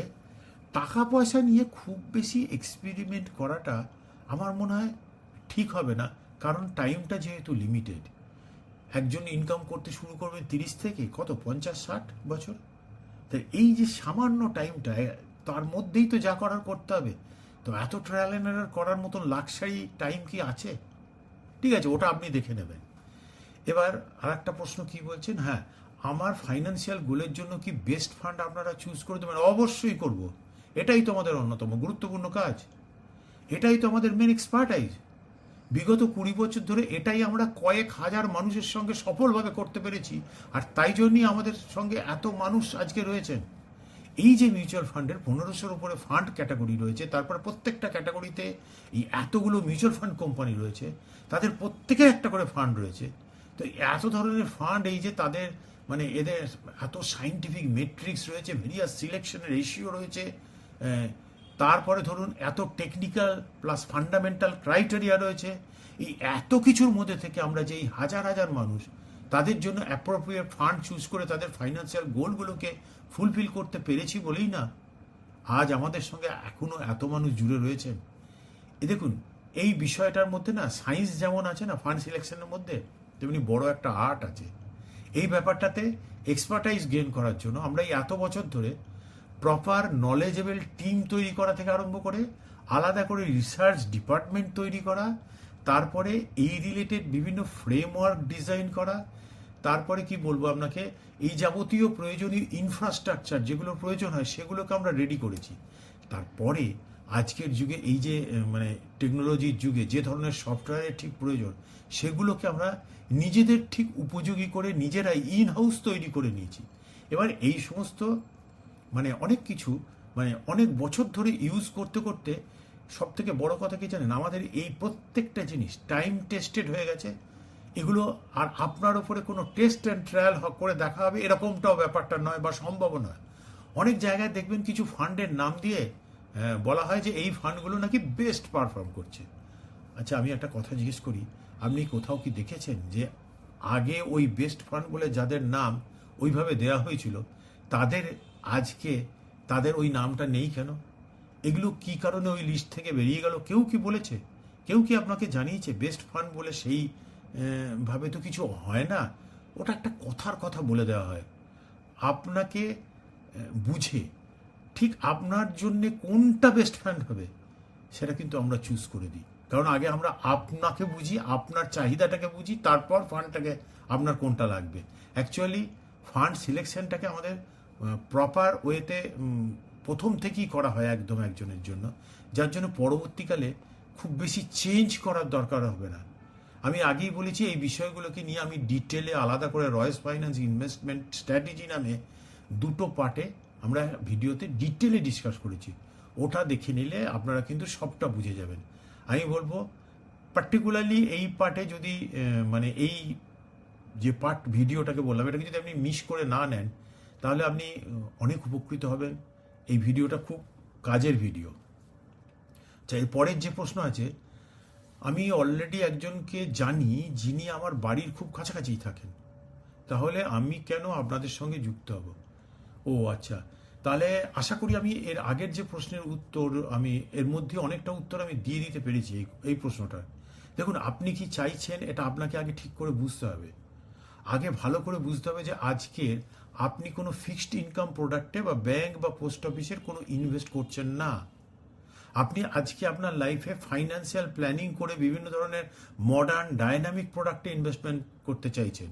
টাকা পয়সা নিয়ে খুব বেশি এক্সপেরিমেন্ট করাটা আমার মনে হয় ঠিক হবে না, কারণ টাইমটা যেহেতু লিমিটেড। একজন ইনকাম করতে শুরু করবে 30 থেকে কত 50-60 বছর, তাই এই যে সামান্য টাইমটা, তার মধ্যেই তো যা করার করতে হবে। তো এত ট্রায়াল এন্ড এরর করার মতন লাক্সারি টাইম কি আছে? ঠিক আছে, ওটা আপনি দেখে নেবেন। এবার আর একটা প্রশ্ন কি বলছেন, হ্যাঁ, আমার ফাইন্যান্সিয়াল গোলের জন্য কি বেস্ট ফান্ড আপনারা চুজ করে দেবেন? অবশ্যই করব, এটাই তো আমাদের অন্যতম গুরুত্বপূর্ণ কাজ, এটাই তো আমাদের মেন এক্সপার্টাইজ। বিগত 20 বছর ধরে এটাই আমরা কয়েক হাজার মানুষের সঙ্গে সফলভাবে করতে পেরেছি, আর তাই জন্যই আমাদের সঙ্গে এত মানুষ আজকে রয়েছেন। এই যে মিউচুয়াল ফান্ডের 1500-র উপরে ফান্ড ক্যাটাগরি রয়েছে, তারপর প্রত্যেকটা ক্যাটাগরিতে এই এতগুলো মিউচুয়াল ফান্ড কোম্পানি রয়েছে, তাদের প্রত্যেকের একটা করে ফান্ড রয়েছে। তো এত ধরনের ফান্ড, এই যে তাদের মানে এদের এত সাইন্টিফিক মেট্রিক্স রয়েছে, ভেরিয়াস সিলেকশনের রেশিও রয়েছে, তারপরে ধরুন এত টেকনিক্যাল প্লাস ফান্ডামেন্টাল ক্রাইটেরিয়া রয়েছে, এই এত কিছুর মধ্যে থেকে আমরা যে এই হাজার হাজার মানুষ তাদের জন্য অ্যাপ্রোপ্রিয়েট ফান্ড চুজ করে তাদের ফাইন্যান্সিয়াল গোলগুলোকে ফুলফিল করতে পেরেছি বলেই না আজ আমাদের সঙ্গে এখনো এত মানুষ জুড়ে রয়েছেন। দেখুন, এই বিষয়টার মধ্যে না সায়েন্স যেমন আছে না ফান্ড সিলেকশনের মধ্যে, তেমনি বড় একটা আর্ট আছে। এই ব্যাপারটাতে এক্সপার্টাইজ গেইন করার জন্য আমরা এই এত বছর ধরে প্রপার নলেজেবল টিম তৈরি করা থেকে আরম্ভ করে আলাদা করে রিসার্চ ডিপার্টমেন্ট তৈরি করা, তারপরে এই রিলেটেড বিভিন্ন ফ্রেমওয়ার্ক ডিজাইন করা, তারপরে কি বলবো আপনাকে, এই যাবতীয় প্রয়োজনীয় ইনফ্রাস্ট্রাকচার যেগুলো প্রয়োজন হয় সেগুলোকে আমরা রেডি করেছি। তারপরে আজকের যুগে এই যে মানে টেকনোলজির যুগে যে ধরনের সফটওয়্যারের ঠিক প্রয়োজন, সেগুলোকে আমরা নিজেদের ঠিক উপযোগী করে নিজেরাই ইন হাউস তৈরি করে নিয়েছি। এবার এই সমস্ত মানে অনেক কিছু মানে অনেক বছর ধরে ইউজ করতে করতে সব থেকে বড় কথা কি জানেন, আমাদের এই প্রত্যেকটা জিনিস টাইম টেস্টেড হয়ে গেছে। এগুলো আর আপনার ওপরে কোনো টেস্ট অ্যান্ড ট্রায়াল করে দেখা হবে এরকমটাও ব্যাপারটা নয় বা সম্ভব নয়। অনেক জায়গায় দেখবেন কিছু ফান্ডের নাম দিয়ে বলা হয় যে এই ফান্ডগুলো নাকি বেস্ট পারফর্ম করছে। আচ্ছা, আমি একটা কথা জিজ্ঞেস করি, আপনি কোথাও কি দেখেছেন যে আগে ওই বেস্ট ফান্ড বলে যাদের নাম ওইভাবে দেওয়া হয়েছিল তাদের আজকে তাদের ওই নামটা নেই কেন? এগুলো কি কারণে ওই লিস্ট থেকে বেরিয়ে গেল? কেউ কি বলেছে? কেউ কি আপনাকে জানিয়েছে? বেস্ট ফান্ড বলে সেই ভাবে তো কিছু হয় না, ওটা একটা কথার কথা বলে দেওয়া হয়। আপনাকে বুঝে ঠিক আপনার জন্যে কোনটা বেস্ট ফান্ড হবে সেটা কিন্তু আমরা চুজ করে দিই, কারণ আগে আমরা আপনাকে বুঝি, আপনার চাহিদাটাকে বুঝি, তারপর ফান্ডটাকে আপনার কোনটা লাগবে। অ্যাকচুয়ালি ফান্ড সিলেকশনটাকে আমাদের প্রপার ওয়েতে প্রথম থেকেই করা হয় একদম একজনের জন্য, যার জন্য পরবর্তীকালে খুব বেশি চেঞ্জ করার দরকার হবে না। আমি আগেই বলেছি এই বিষয়গুলোকে নিয়ে আমি ডিটেলে আলাদা করে রয়েস ফাইন্যান্স ইনভেস্টমেন্ট স্ট্র্যাটেজি নামে 2টো পার্টে আমরা ভিডিওতে ডিটেলে ডিসকাস করেছি, ওটা দেখে নিলে আপনারা কিন্তু সবটা বুঝে যাবেন। আমি বলবো পার্টিকুলারলি এই পার্টে যদি মানে এই যে পার্ট ভিডিওটাকে বললাম এটাকে যদি আপনি মিস করে না নেন তাহলে আপনি অনেক উপকৃত হবেন। এই ভিডিওটা খুব কাজের ভিডিও। আচ্ছা, এর পরের যে প্রশ্ন আছে, আমি অলরেডি একজনকে জানি যিনি আমার বাড়ির খুব কাছাকাছিই থাকেন, তাহলে আমি কেন আপনাদের সঙ্গে যুক্ত হব? ও আচ্ছা, তাহলে আশা করি আমি এর আগের যে প্রশ্নের উত্তর আমি এর মধ্যে অনেকটা উত্তর আমি দিয়ে দিতে পেরেছি এই প্রশ্নটা। দেখুন, আপনি কি চাইছেন এটা আপনাকে আগে ঠিক করে বুঝতে হবে। আগে ভালো করে বুঝতে হবে যে আজকে আপনি কোনো ফিক্সড ইনকাম প্রোডাক্টে বা ব্যাংক বা পোস্ট অফিসের কোনো ইনভেস্ট করছেন না। আপনি আজকে আপনার লাইফে ফাইন্যান্সিয়াল প্ল্যানিং করে বিভিন্ন ধরনের মডার্ন ডাইনামিক প্রোডাক্টে ইনভেস্টমেন্ট করতে চাইছেন।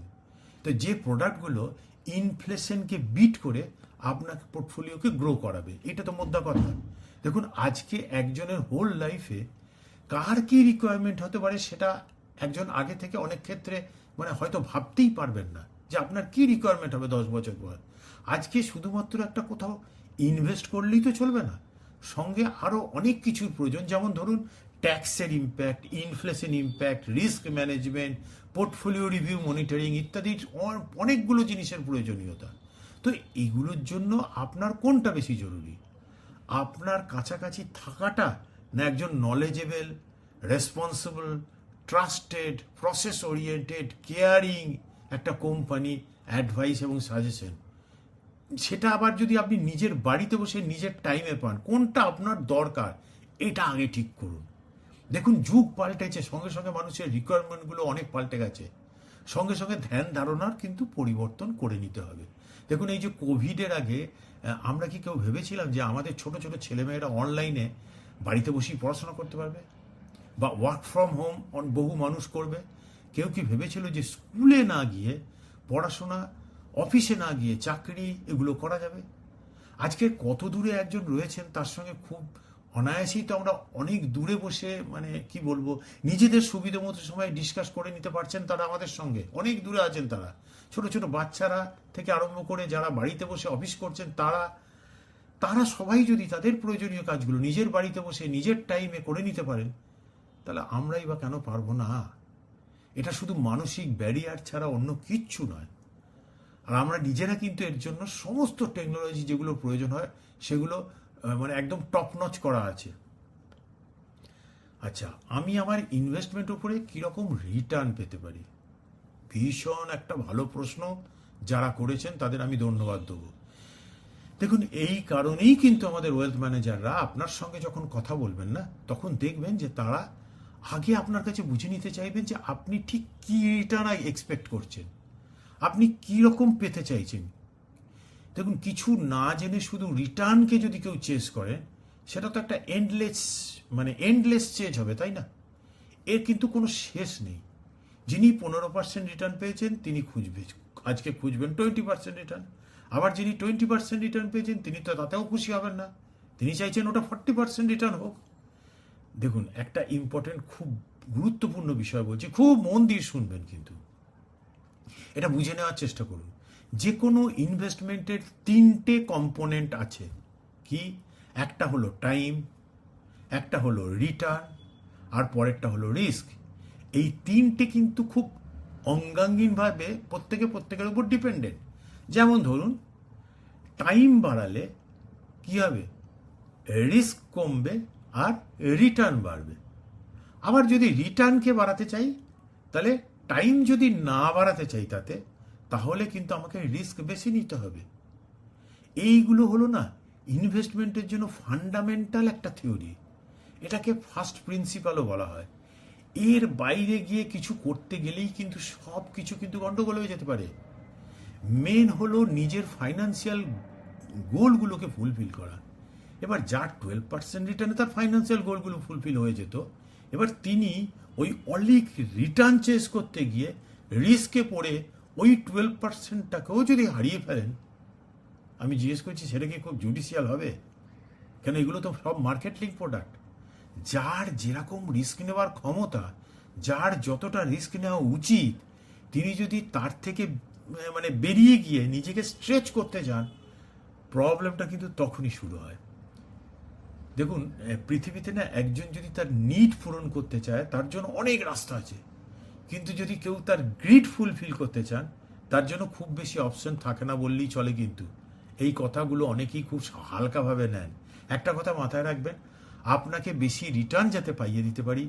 তো যে প্রোডাক্টগুলো ইনফ্লেশনকে বিট করে আপনার পোর্টফোলিওকে গ্রো করাবে, এটা তো মোদ্দা কথা। দেখুন, আজকে একজনের হোল লাইফে কার কি রিকোয়ারমেন্ট হতে পারে সেটা একজন আগে থেকে অনেক ক্ষেত্রে মানে হয়তো ভাবতেই পারবেন না যে আপনার কি রিকোয়ারমেন্ট হবে 10 বছর পর। আজকে শুধুমাত্র একটা কোথাও ইনভেস্ট করলেই তো চলবে না, সঙ্গে আরও অনেক কিছুর প্রয়োজন। যেমন ধরুন, ট্যাক্সের impact, inflation impact, risk management, portfolio review, monitoring ইত্যাদি অনেকগুলো জিনিসের প্রয়োজনীয়তা। তো এগুলোর জন্য আপনার কোনটা বেশি জরুরি? আপনার কাছাকাছি থাকাটা, না একজন knowledgeable, responsible, trusted, process oriented, caring একটা কোম্পানি অ্যাডভাইস এবং সাজেশন? সেটা আবার যদি আপনি নিজের বাড়িতে বসে নিজের টাইমে পান, কোনটা আপনার দরকার এটা আগে ঠিক করুন। দেখুন, যুগ পাল্টেছে, সঙ্গে সঙ্গে মানুষের রিকোয়ারমেন্টগুলো অনেক পাল্টে গেছে, সঙ্গে সঙ্গে ধ্যান ধারণার কিন্তু পরিবর্তন করে নিতে হবে। দেখুন, এই যে কোভিডের আগে আমরা কি কেউ ভেবেছিলাম যে আমাদের ছোট ছোট ছেলেমেয়েরা অনলাইনে বাড়িতে বসেই পড়াশোনা করতে পারবে, বা ওয়ার্ক ফ্রম হোম বহু মানুষ করবে? কেউ কি ভেবেছিল যে স্কুলে না গিয়ে পড়াশোনা, অফিসে না গিয়ে চাকরি এগুলো করা যাবে? আজকে কত দূরে একজন রয়েছেন তার সঙ্গে খুব অনায়াসেই তো আমরা অনেক দূরে বসে মানে কি বলবো, নিজেদের সুবিধা মতো সময় ডিসকাস করে নিতে পারছেন তারা আমাদের সঙ্গে, অনেক দূরে আছেন তারা। ছোট ছোট বাচ্চারা থেকে আরম্ভ করে যারা বাড়িতে বসে অফিস করছেন তারা তারা সবাই যদি তাদের প্রয়োজনীয় কাজগুলো নিজের বাড়িতে বসে নিজের টাইমে করে নিতে পারেন, তাহলে আমরাই বা কেন পারবো না? এটা শুধু মানসিক ব্যারিয়ার ছাড়া অন্য কিচ্ছু নয়। আর আমরা নিজেরা কিন্তু এর জন্য সমস্ত টেকনোলজি যেগুলো প্রয়োজন হয় সেগুলো মানে একদম টপ নচ করা আছে। আচ্ছা, আমি আমার ইনভেস্টমেন্ট উপরে কীরকম রিটার্ন পেতে পারি? ভীষণ একটা ভালো প্রশ্ন, যারা করেছেন তাদের আমি ধন্যবাদ দেবো। দেখুন, এই কারণেই কিন্তু আমাদের ওয়েলথ ম্যানেজাররা আপনার সঙ্গে যখন কথা বলবেন না, তখন দেখবেন যে তারা আগে আপনার কাছে বুঝে নিতে চাইবেন যে আপনি ঠিক কী রিটার্ন এক্সপেক্ট করছেন, আপনি কী রকম পেতে চাইছেন। দেখুন, কিছু না জেনে শুধু রিটার্নকে যদি কেউ চেস করে, সেটা তো একটা এন্ডলেস চেজ হবে, তাই না? এর কিন্তু কোনো শেষ নেই। যিনি 15% রিটার্ন পেয়েছেন তিনি আজকে খুঁজবেন 20% রিটার্ন। আবার যিনি 20% রিটার্ন পেয়েছেন তিনি তো তাতেও খুশি হবেন না, তিনি চাইছেন ওটা 40% রিটার্ন হোক। দেখুন, একটা ইম্পর্টেন্ট খুব গুরুত্বপূর্ণ বিষয় বলছি, খুব মন দিয়ে শুনবেন, কিন্তু এটা বুঝে নেওয়ার চেষ্টা করুন। যে কোনো ইনভেস্টমেন্টের 3টে কম্পোনেন্ট আছে। কি? একটা হলো টাইম, একটা হলো রিটার্ন, আর পরেরটা হলো রিস্ক। এই 3টে কিন্তু খুব অঙ্গাঙ্গিনভাবে প্রত্যেকের উপর ডিপেন্ডেন্ট। যেমন ধরুন, টাইম বাড়ালে কি হবে? রিস্ক কমবে আর রিটার্ন বাড়বে। আবার যদি রিটার্নকে বাড়াতে চাই, তাহলে টাইম যদি না বাড়াতে চাই তাহলে কিন্তু আমাকে রিস্ক বেশি নিতে হবে। এইগুলো হলো না ইনভেস্টমেন্টের জন্য ফান্ডামেন্টাল একটা থিওরি, এটাকে ফার্স্ট প্রিন্সিপালও বলা হয়। এর বাইরে গিয়ে কিছু করতে গেলেই কিন্তু সব কিছু কিন্তু গন্ডগোল হয়ে যেতে পারে। মেন হলো নিজের ফাইন্যান্সিয়াল গোলগুলোকে ফুলফিল করা। এবার যার 12% রিটার্নে তার ফাইন্যান্সিয়াল গোলগুলো ফুলফিল হয়ে যেত, এবার তিনি ওই অলিক রিটার্ন চেস করতে গিয়ে রিস্কে পড়ে ওই 12%টাকেও যদি হারিয়ে ফেলেন, আমি জিজ্ঞেস করছি সেটা কি খুব জুডিশিয়াল হবে? কেন, এগুলো তো সব মার্কেট লিঙ্ক প্রোডাক্ট। যার যেরকম রিস্ক নেওয়ার ক্ষমতা, যার যতটা রিস্ক নেওয়া উচিত, তিনি যদি তার থেকে মানে বেরিয়ে গিয়ে নিজেকে স্ট্রেচ করতে যান, প্রবলেমটা কিন্তু তখনই শুরু হয়। দেখুন, পৃথিবীতে না একজন যদি তার নিড পূরণ করতে চায় তার জন্য অনেক রাস্তা আছে, কিন্তু যদি কেউ তার গ্রিড ফুলফিল করতে চান তার জন্য খুব বেশি অপশন থাকে না বললেই চলে। কিন্তু এই কথাগুলো অনেকেই খুব হালকাভাবে নেন। একটা কথা মাথায় রাখবেন, আপনাকে বেশি রিটার্ন যাতে পাইয়ে দিতে পারি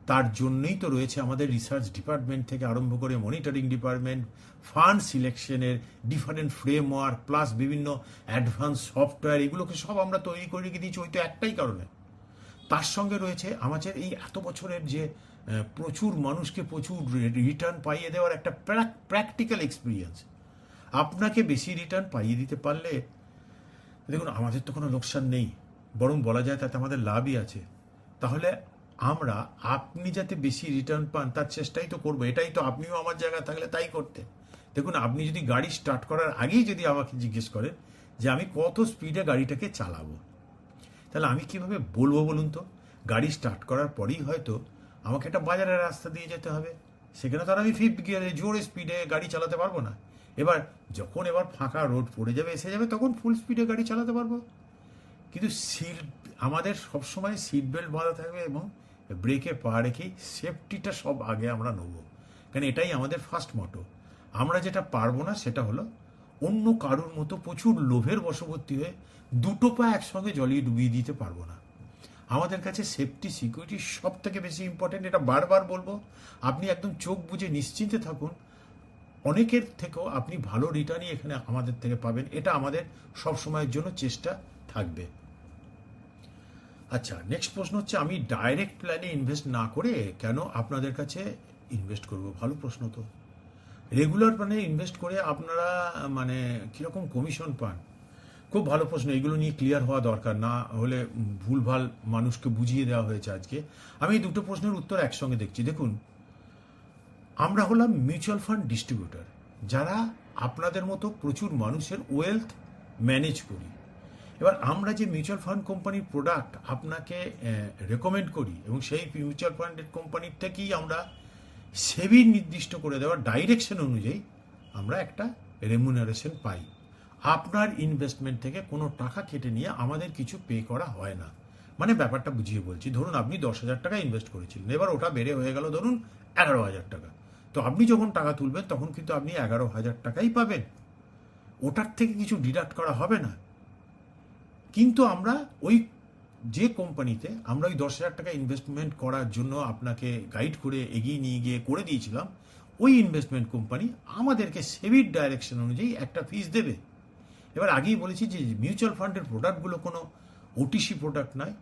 তার জন্যই তো রয়েছে আমাদের রিসার্চ ডিপার্টমেন্ট থেকে আরম্ভ করে মনিটরিং ডিপার্টমেন্ট, ফান্ড সিলেকশনের ডিফারেন্ট ফ্রেমওয়ার্ক, প্লাস বিভিন্ন অ্যাডভান্স সফটওয়্যার, এগুলোকে সব আমরা তৈরি করে রেখে দিয়েছি হয়তো একটাই কারণে। তার সঙ্গে রয়েছে আমাদের এই এত বছরের যে প্রচুর মানুষকে প্রচুর রিটার্ন পাইয়ে দেওয়ার একটা প্র্যাকটিক্যাল এক্সপিরিয়েন্স। আপনাকে বেশি রিটার্ন পাইয়ে দিতে পারলে দেখুন আমাদের তো কোনো লোকসান নেই, বরং বলা যায় তাতে আমাদের লাভই আছে। তাহলে আমরা আপনি যাতে বেশি রিটার্ন পান তার চেষ্টাই তো করবো, এটাই তো আপনিও আমার জায়গায় থাকলে তাই করতে। দেখুন আপনি যদি গাড়ি স্টার্ট করার আগেই যদি আমাকে জিজ্ঞেস করেন যে আমি কত স্পিডে গাড়িটাকে চালাবো, তাহলে আমি কিভাবে বলবো বলুন তো? গাড়ি স্টার্ট করার পরেই হয়তো আমাকে একটা বাজারের রাস্তা দিয়ে যেতে হবে, সেখানে তো আর আমি ফিফথ গিয়ারে জোরে স্পিডে গাড়ি চালাতে পারবো না। এবার ফাঁকা রোড পড়ে যাবে, এসে যাবে, তখন ফুল স্পিডে গাড়ি চালাতে পারবো। কিন্তু আমাদের সবসময় সিট বেল্ট বাঁধা থাকবে এবং ব্রেকে পা রেখেই সেফটিটা সব আগে আমরা নেবো, কারণ এটাই আমাদের ফার্স্ট মটো। আমরা যেটা পারবো না সেটা হলো অন্য কারুর মতো প্রচুর লোভের বশবর্তী হয়ে দুটো পা একসঙ্গে জলিয়ে ডুবিয়ে দিতে পারবো না। আমাদের কাছে সেফটি সিকিউরিটি সব থেকে বেশি ইম্পর্টেন্ট, এটা বারবার বলবো। আপনি একদম চোখ বুজে নিশ্চিন্তে থাকুন, অনেকের থেকেও আপনি ভালো রিটার্নই এখানে আমাদের থেকে পাবেন, এটা আমাদের সব সময়ের জন্য চেষ্টা থাকবে। আচ্ছা, নেক্সট প্রশ্ন হচ্ছে আমি ডাইরেক্ট প্ল্যানে ইনভেস্ট না করে কেন আপনাদের কাছে ইনভেস্ট করব? ভালো প্রশ্ন তো। রেগুলার প্ল্যানে ইনভেস্ট করে আপনারা মানে কীরকম কমিশন পান? খুব ভালো প্রশ্ন, এগুলো নিয়ে ক্লিয়ার হওয়া দরকার, না হলে ভুলভাল মানুষকে বুঝিয়ে দেওয়া হয়েছে আজকে। আমি এই দুটো প্রশ্নের উত্তর একসঙ্গে দেখছি। দেখুন, আমরা হলাম মিউচুয়াল ফান্ড ডিস্ট্রিবিউটর, যারা আপনাদের মতো প্রচুর মানুষের ওয়েলথ ম্যানেজ করি। এবার আমরা যে মিউচুয়াল ফান্ড কোম্পানির প্রোডাক্ট আপনাকে রেকমেন্ড করি এবং সেই মিউচুয়াল ফান্ডের কোম্পানির থেকেই আমরা সেবির নির্দিষ্ট করে দেওয়া ডাইরেকশন অনুযায়ী আমরা একটা রেমুনারেশন পাই। আপনার ইনভেস্টমেন্ট থেকে কোনো টাকা কেটে নিয়ে আমাদের কিছু পে করা হয় না। মানে ব্যাপারটা বুঝিয়ে বলছি, ধরুন আপনি 10,000 টাকা ইনভেস্ট করেছিলেন, এবার ওটা বেড়ে হয়ে গেল ধরুন 11,000 টাকা। তো আপনি যখন টাকা তুলবেন তখন কিন্তু আপনি 11,000 টাকাই পাবেন, ওটার থেকে কিছু ডিডাক্ট করা হবে না। কিন্তু আমরা ওই যে কোম্পানিতে আমরা ওই 10,000 টাকা ইনভেস্টমেন্ট করার জন্য আপনাকে গাইড করে এগিয়ে নিয়ে গিয়ে করে দিয়েছিলাম, ওই ইনভেস্টমেন্ট কোম্পানি আমাদেরকে সেবির ডাইরেকশন অনুযায়ী একটা ফিস দেবে। এবার আগেই বলেছি যে মিউচুয়াল ফান্ডের প্রোডাক্টগুলো কোনো ওটিসি প্রোডাক্ট নয়,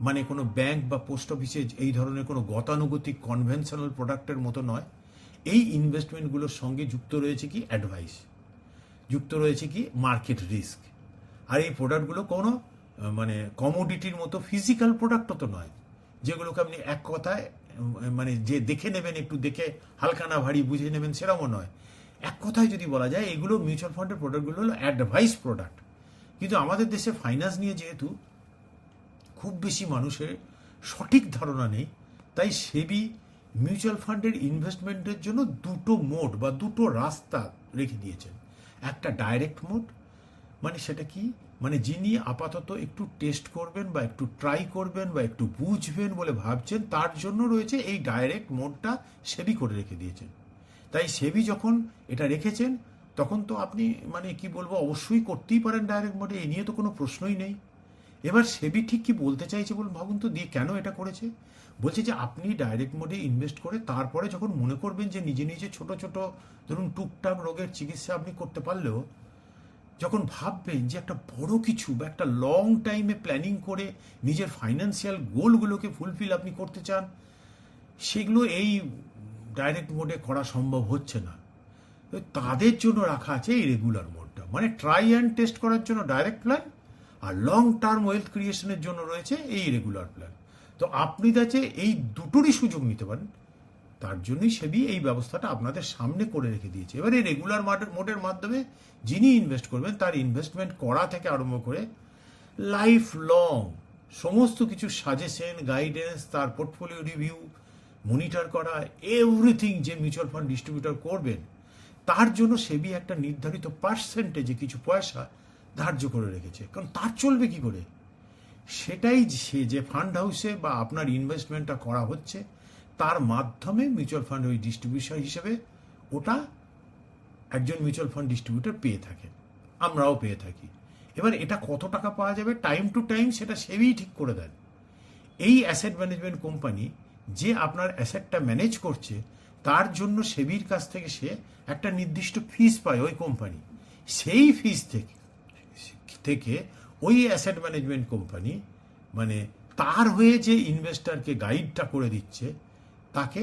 মানে কোনো ব্যাংক বা পোস্ট অফিসে এই ধরনের কোনো গতানুগতিক কনভেনশনাল প্রোডাক্টের মতো নয়। এই ইনভেস্টমেন্টগুলোর সঙ্গে যুক্ত রয়েছে কি অ্যাডভাইস, যুক্ত রয়েছে কি মার্কেট রিস্ক। আর এই প্রোডাক্টগুলো কোনো মানে কমোডিটির মতো ফিজিক্যাল প্রোডাক্টও তো নয়, যেগুলোকে আপনি এক কথায় মানে যে দেখে নেবেন, একটু দেখে হালকা না ভারী বুঝে নেবেন সেরকমও নয়। এক কথায় যদি বলা যায় এগুলো মিউচুয়াল ফান্ডের প্রোডাক্টগুলো হলো অ্যাডভাইস প্রোডাক্ট। কিন্তু আমাদের দেশে ফাইন্যান্স নিয়ে যেহেতু খুব বেশি মানুষের সঠিক ধারণা নেই, তাই সেবি মিউচুয়াল ফান্ডের ইনভেস্টমেন্টের জন্য দুটো মোড বা দুটো রাস্তা রেখে দিয়েছেন। একটা ডাইরেক্ট মোড, মানে সেটা কি, মানে যিনি আপাতত একটু টেস্ট করবেন বা একটু ট্রাই করবেন বা একটু বুঝবেন বলে ভাবছেন, তার জন্য রয়েছে এই ডাইরেক্ট মোডটা সেবি করে রেখে দিয়েছেন। তাই সেবি যখন এটা রেখেছেন তখন তো আপনি মানে কি বলবো অবশ্যই করতেই পারেন ডাইরেক্ট মোডে, এ নিয়ে তো কোনো প্রশ্নই নেই। এবার সেবি ঠিক কি বলতে চাইছে বলুন, ভাবুন তো, দিয়ে কেন এটা করেছে? বলছে যে আপনি ডাইরেক্ট মোডে ইনভেস্ট করে তারপরে যখন মনে করবেন যে নিজে নিজে ছোট ছোট ধরুন টুকটাক রোগের চিকিৎসা আপনি করতে পারলেও, যখন ভাববেন যে একটা বড় কিছু বা একটা লং টাইমে প্ল্যানিং করে নিজের ফাইন্যান্সিয়াল গোলগুলোকে ফুলফিল আপনি করতে চান, সেগুলো এই ডাইরেক্ট মোডে করা সম্ভব হচ্ছে না। তাদের জন্য রাখা আছে এই রেগুলার মোডটা, মানে ট্রাই অ্যান্ড টেস্ট করার জন্য ডাইরেক্ট প্ল্যান, আর লং টার্ম ওয়েলথ ক্রিয়েশনের জন্য রয়েছে এই রেগুলার প্ল্যান। তো আপনি যাতে এই দুটোরই সুযোগ নিতে পারেন, তার জন্যই সেবি এই ব্যবস্থাটা আপনাদের সামনে করে রেখে দিয়েছে। এবার এই রেগুলার মোডের মাধ্যমে যিনি ইনভেস্ট করবেন তার ইনভেস্টমেন্ট করা থেকে আরম্ভ করে লাইফ লং সমস্ত কিছু সাজেশন, গাইডেন্স, তার পোর্টফোলিও রিভিউ, মনিটর করা, এভরিথিং যে মিউচুয়াল ফান্ড ডিস্ট্রিবিউটর করবেন, তার জন্য সেবি একটা নির্ধারিত পার্সেন্টেজে কিছু পয়সা ধার্য করে রেখেছে। কারণ তার চলবে কি করে, সেটাই সে যে ফান্ড হাউসে বা আপনার ইনভেস্টমেন্টটা করা হচ্ছে তার মাধ্যমে মিউচুয়াল ফান্ড ওই ডিস্ট্রিবিউশন হিসেবে ওটা একজন মিউচুয়াল ফান্ড ডিস্ট্রিবিউটর পেয়ে থাকেন, আমরাও পেয়ে থাকি। এবার এটা কত টাকা পাওয়া যাবে টাইম টু টাইম সেটা সেবিই ঠিক করে দেন। এই অ্যাসেট ম্যানেজমেন্ট কোম্পানি যে আপনার অ্যাসেটটা ম্যানেজ করছে তার জন্য সেবির কাছ থেকে সে একটা নির্দিষ্ট ফিস পায় ওই কোম্পানি। সেই ফিস থেকে ওই অ্যাসেট ম্যানেজমেন্ট কোম্পানি মানে তার হয়ে যে ইনভেস্টরকে গাইডটা করে দিচ্ছে তাকে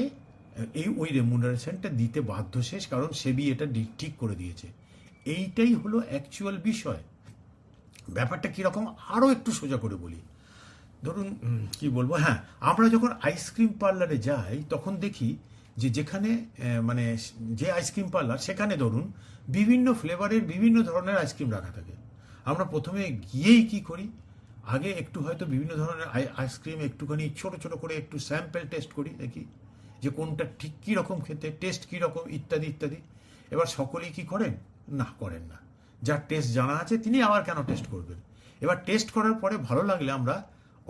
ওই রেমুনারেশনটা দিতে বাধ্য শেষ, কারণ সেবি এটা ঠিক করে দিয়েছে। এইটাই হলো অ্যাকচুয়াল বিষয়। ব্যাপারটা কীরকম আরও একটু সোজা করে বলি। ধরুন কি বলবো, হ্যাঁ, আমরা যখন আইসক্রিম পার্লারে যাই তখন দেখি যে যেখানে মানে যে আইসক্রিম পার্লার সেখানে ধরুন বিভিন্ন ফ্লেভারের বিভিন্ন ধরনের আইসক্রিম রাখা থাকে। আমরা প্রথমে গিয়েই কি করি, আগে একটু হয়তো বিভিন্ন ধরনের আইসক্রিম একটুখানি ছোট ছোট করে একটু স্যাম্পল টেস্ট করি, দেখি যে কোনটা ঠিক কীরকম খেতে, টেস্ট কীরকম ইত্যাদি ইত্যাদি। এবার সকলেই কি করেন? না, করেন না। যার টেস্ট জানা আছে তিনি আবার কেন টেস্ট করবেন? এবার টেস্ট করার পরে ভালো লাগলে আমরা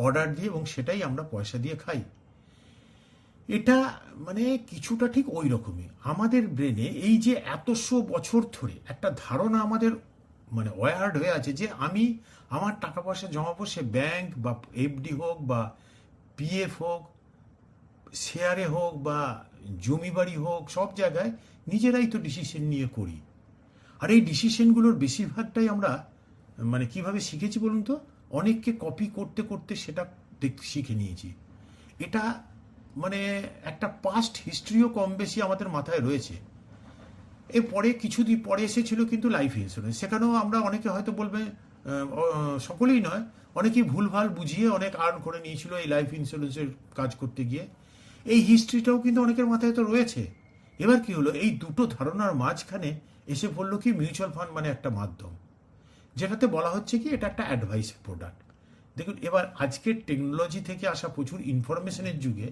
অর্ডার দিই এবং সেটাই আমরা পয়সা দিয়ে খাই। এটা মানে কিছুটা ঠিক ওই রকমই আমাদের ব্রেনে এই যে এতশো বছর ধরে একটা ধারণা আমাদের মানে ওয়ার্ড হয়ে আছে যে আমি আমার টাকা পয়সা জমাবো, সে ব্যাংক বা এফডি হোক বা পিএফ হোক, শেয়ারে হোক বা জমি বাড়ি হোক, সব জায়গায় নিজেরাই তো ডিসিশন নিয়ে করি। আর এই ডিসিশনগুলোর বেশিরভাগটাই আমরা মানে কিভাবে শিখেছি বলুন তো, অনেককে কপি করতে করতে সেটা শিখে নিয়েছি। এটা মানে একটা পাস্ট হিস্ট্রিও কম বেশি আমাদের মাথায় রয়েছে। এরপরে কিছুদিন পরে এসেছিল কিন্তু লাইফ ইন্স্যুরেন্স। সেখানেও আমরা অনেকে হয়তো বলবে, সকলেই নয়, অনেকেই ভুলভাল বুঝিয়ে অনেক আর্ন করে নিয়েছিল এই লাইফ ইন্স্যুরেন্সের কাজ করতে গিয়ে। এই হিস্ট্রিটাও কিন্তু অনেকের মাথায় তো রয়েছে। এবার কি হলো, এই দুটো ধারণার মাঝখানে এসে পড়লো কি মিউচুয়াল ফান্ড মানে একটা মাধ্যম, যেটাতে বলা হচ্ছে কি এটা একটা অ্যাডভাইস প্রোডাক্ট। দেখুন, এবার আজকের টেকনোলজি থেকে আসা প্রচুর ইনফরমেশনের যুগে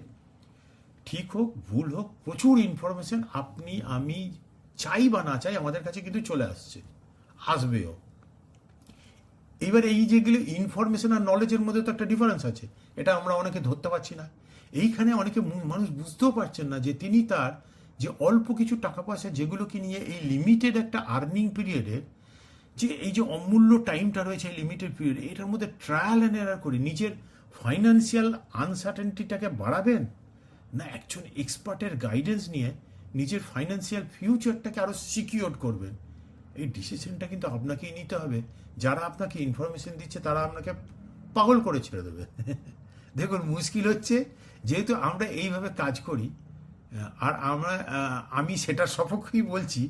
ঠিক হোক ভুল হোক প্রচুর ইনফরমেশন আপনি আমি চাই বা না চাই আমাদের কাছে কিন্তু চলে আসছে, আসবেও। এইবার এই যেগুলো ইনফরমেশন আর নলেজের মধ্যে তো একটা ডিফারেন্স আছে, এটা আমরা অনেকে ধরতে পারছি না। এইখানে অনেকে মানুষ বুঝতেও পারছেন না যে তিনি তার যে অল্প কিছু টাকা পয়সা যেগুলোকে নিয়ে এই লিমিটেড একটা আর্নিং পিরিয়ডে যে এই যে অমূল্য টাইমটা রয়েছে এই লিমিটেড পিরিয়ড, এটার মধ্যে ট্রায়াল অ্যান্ড এরার করে নিজের ফাইন্যান্সিয়াল আনসার্টেনটিটাকে বাড়াবেন, না একজন এক্সপার্টের গাইডেন্স নিয়ে নিজের ফাইন্যান্সিয়াল ফিউচারটাকে আরও সিকিউর করবেন। এই ডিসিশনটা কিন্তু আপনাকেই নিতে হবে। যারা আপনাকে ইনফরমেশন দিচ্ছে তারা আপনাকে পাগল করে ছেড়ে দেবে। দেখুন, মুশকিল হচ্ছে যেহেতু আমরা এইভাবে কাজ করি আর আমি সেটার সপক্ষেই বলছি,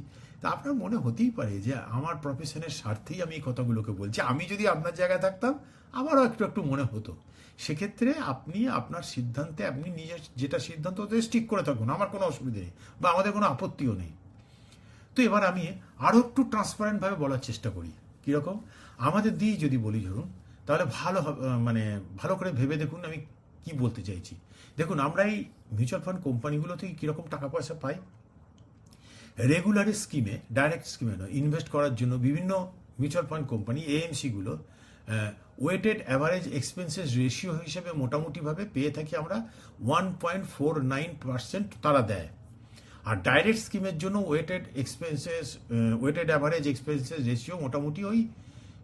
তা আপনার মনে হতেই পারে যে আমার প্রফেশনের স্বার্থেই আমি এই কথাগুলোকে বলছি। আমি যদি আপনার জায়গায় থাকতাম আমারও একটু একটু মনে হতো। সেক্ষেত্রে আপনি আপনার সিদ্ধান্তে আপনি নিজের যেটা সিদ্ধান্ত স্টিক করে থাকুন, আমার কোনো অসুবিধা নেই বা আমাদের কোনো আপত্তিও নেই। তো এবার আমি আরও একটু ট্রান্সপারেন্টভাবে বলার চেষ্টা করি। কীরকম? আমাদের দিয়ে যদি বলি ধরুন, তাহলে মানে ভালো করে ভেবে দেখুন আমি কি বলতে চাইছি। দেখুন, আমরা এই মিউচুয়াল ফান্ড কোম্পানিগুলো থেকে কীরকম টাকা পয়সা পাই। রেগুলার স্কিমে, ডাইরেক্ট স্কিমে নয়, ইনভেস্ট করার জন্য বিভিন্ন মিউচুয়াল ফান্ড কোম্পানি এএমসিগুলো ওয়েটেড অ্যাভারেজ এক্সপেন্সেস রেশিও হিসেবে মোটামুটিভাবে পেয়ে থাকি আমরা 1.49% তারা দেয়। আর ডাইরেক্ট স্কিমের জন্য ওয়েটেড অ্যাভারেজ এক্সপেন্সেস রেশিও মোটামুটি ওই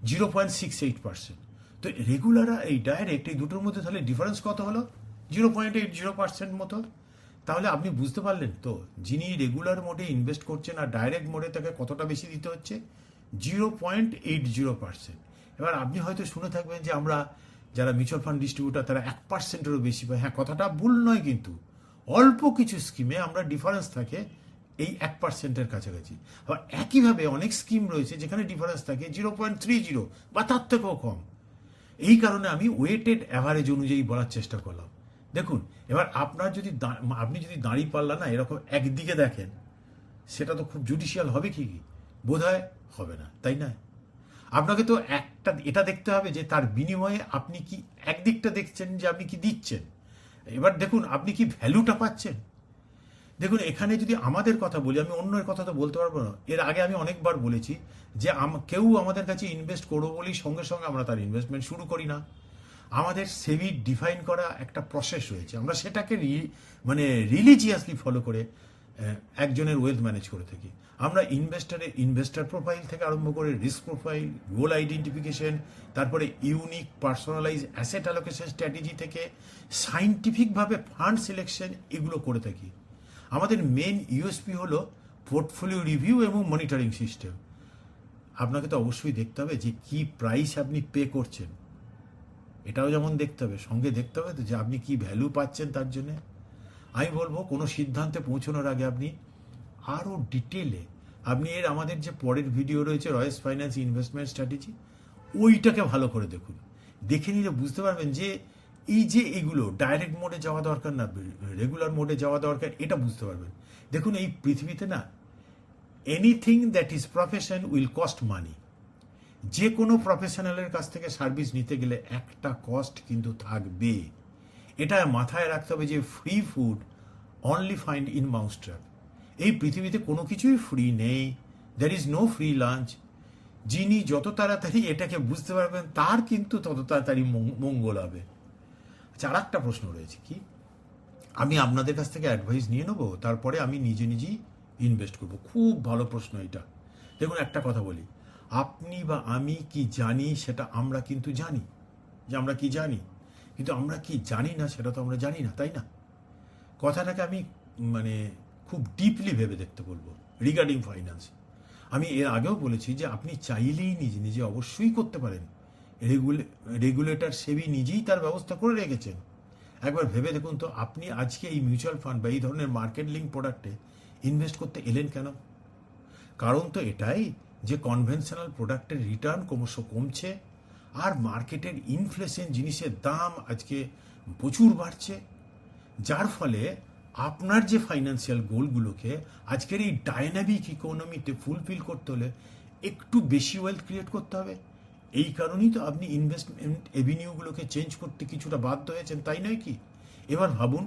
0.68%। তো রেগুলার এই ডাইরেক্ট এই দুটোর মধ্যে তাহলে ডিফারেন্স কত হলো? 0.80% মতো। তাহলে আপনি বুঝতে পারলেন তো যিনি রেগুলার মোডে ইনভেস্ট করছেন আর ডাইরেক্ট মোডে তাকে কতটা বেশি দিতে হচ্ছে? 0.80%। এবার আপনি হয়তো শুনে থাকবেন যে আমরা যারা মিউচুয়াল ফান্ড ডিস্ট্রিবিউটার তারা 1%-এরও বেশি পায়। হ্যাঁ, কথাটা ভুল নয়, কিন্তু অল্প কিছু স্কিমে আমরা ডিফারেন্স থাকে এই 1%-এর কাছাকাছি। আবার একইভাবে অনেক স্কিম রয়েছে যেখানে ডিফারেন্স থাকে 0.30 বা তার থেকেও কম। এই কারণে আমি ওয়েটেড অ্যাভারেজ অনুযায়ী বলার চেষ্টা করলাম। দেখুন, এবার আপনি যদি দাঁড়িপাল্লা না এরকম একদিকে দেখেন, সেটা তো খুব জুডিশিয়াল হবে কি বোধহয় হবে না, তাই না? আপনাকে তো এটা দেখতে হবে যে তার বিনিময়ে আপনি কি একদিকটা দেখছেন যে আপনি কি দিচ্ছেন, এবার দেখুন আপনি কি ভ্যালুটা পাচ্ছেন। দেখুন, এখানে যদি আমাদের কথা বলি, আমি অন্যের কথা তো বলতে পারবো না। এর আগে আমি অনেকবার বলেছি যে কেউ আমাদের কাছে ইনভেস্ট করবো বলেই সঙ্গে সঙ্গে আমরা তার ইনভেস্টমেন্ট শুরু করি না। আমাদের সেবি ডিফাইন করা একটা প্রসেস রয়েছে, আমরা সেটাকে মানে রিলিজিয়াসলি ফলো করে একজনের ওয়েলথ ম্যানেজ করে থাকি। আমরা ইনভেস্টার প্রোফাইল থেকে আরম্ভ করে রিস্ক প্রোফাইল, গোল আইডেন্টিফিকেশন, তারপরে unique personalize asset allocation strategy থেকে সাইন্টিফিকভাবে ফান্ড সিলেকশন, এগুলো করে থাকি। আমাদের মেন ইউএসপি হলো পোর্টফোলিও রিভিউ এবং মনিটরিং সিস্টেম। আপনাকে তো অবশ্যই দেখতে হবে যে কি প্রাইস আপনি পে করছেন, এটাও যেমন দেখতে হবে, সঙ্গে দেখতে হবে তো যে আপনি কি ভ্যালু পাচ্ছেন তার জন্যে। আমি বলবো কোনো সিদ্ধান্তে পৌঁছানোর আগে আপনি আরও ডিটেলে আমাদের যে পরের ভিডিও রয়েছে রয়েস ফাইন্যান্স ইনভেস্টমেন্ট স্ট্র্যাটেজি, ওইটাকে ভালো করে দেখুন। দেখে নিলে বুঝতে পারবেন যে এই যে এগুলো ডাইরেক্ট মোডে যাওয়া দরকার না, রেগুলার মোডে যাওয়া দরকার, এটা বুঝতে পারবেন। দেখুন এই পৃথিবীতে না, anything that is profession will cost money. যে কোনো প্রফেশনালের কাছ থেকে সার্ভিস নিতে গেলে একটা কস্ট কিন্তু থাকবে। এটা মাথায় রাখতে হবে যে free food only find in mousetrap. এই পৃথিবীতে কোনো কিছুই ফ্রি নেই, there is no free lunch. যিনি যত তাড়াতাড়ি এটাকে বুঝতে পারবেন তার কিন্তু তত তাড়াতাড়ি মঙ্গল হবে। আচ্ছা, আর একটা প্রশ্ন রয়েছে, কি আমি আপনাদের কাছ থেকে অ্যাডভাইস নিয়ে নেবো তারপরে আমি নিজেই ইনভেস্ট করব? খুব ভালো প্রশ্ন এটা। দেখুন একটা কথা বলি, আপনি বা আমি কি জানি সেটা আমরা কিন্তু জানি যে আমরা কি জানি, কিন্তু আমরা কি জানি না সেটা তো আমরা জানি না, তাই না? কথাটাকে আমি মানে খুব ডিপলি ভেবে দেখতে বলবো রিগার্ডিং ফাইন্যান্স। আমি এর আগেও বলেছি যে আপনি চাইলেই নিজে অবশ্যই করতে পারেন। রেগুলেটর সেবি নিজেই তার ব্যবস্থা করে রেখেছেন। একবার ভেবে দেখুন তো, আপনি আজকে এই মিউচুয়াল ফান্ড বা এই ধরনের মার্কেট লিঙ্ক প্রোডাক্টে ইনভেস্ট করতে এলেন কেন? কারণ তো এটাই যে কনভেনশনাল প্রোডাক্টের রিটার্ন ক্রমশ কমছে, আর মার্কেটের ইনফ্লেশন, জিনিসের দাম আজকে প্রচুর বাড়ছে, যার ফলে আপনার যে ফাইন্যান্সিয়াল গোলগুলোকে আজকের এই ডায়নামিক ইকোনমিতে ফুলফিল করতে হলে একটু বেশি ওয়েলথ ক্রিয়েট করতে হবে। এই কারণেই তো আপনি ইনভেস্টমেন্ট এভিনিউগুলোকে চেঞ্জ করতে কিছুটা বাধ্য হয়েছেন, তাই নয় কি? এবার ভাবুন,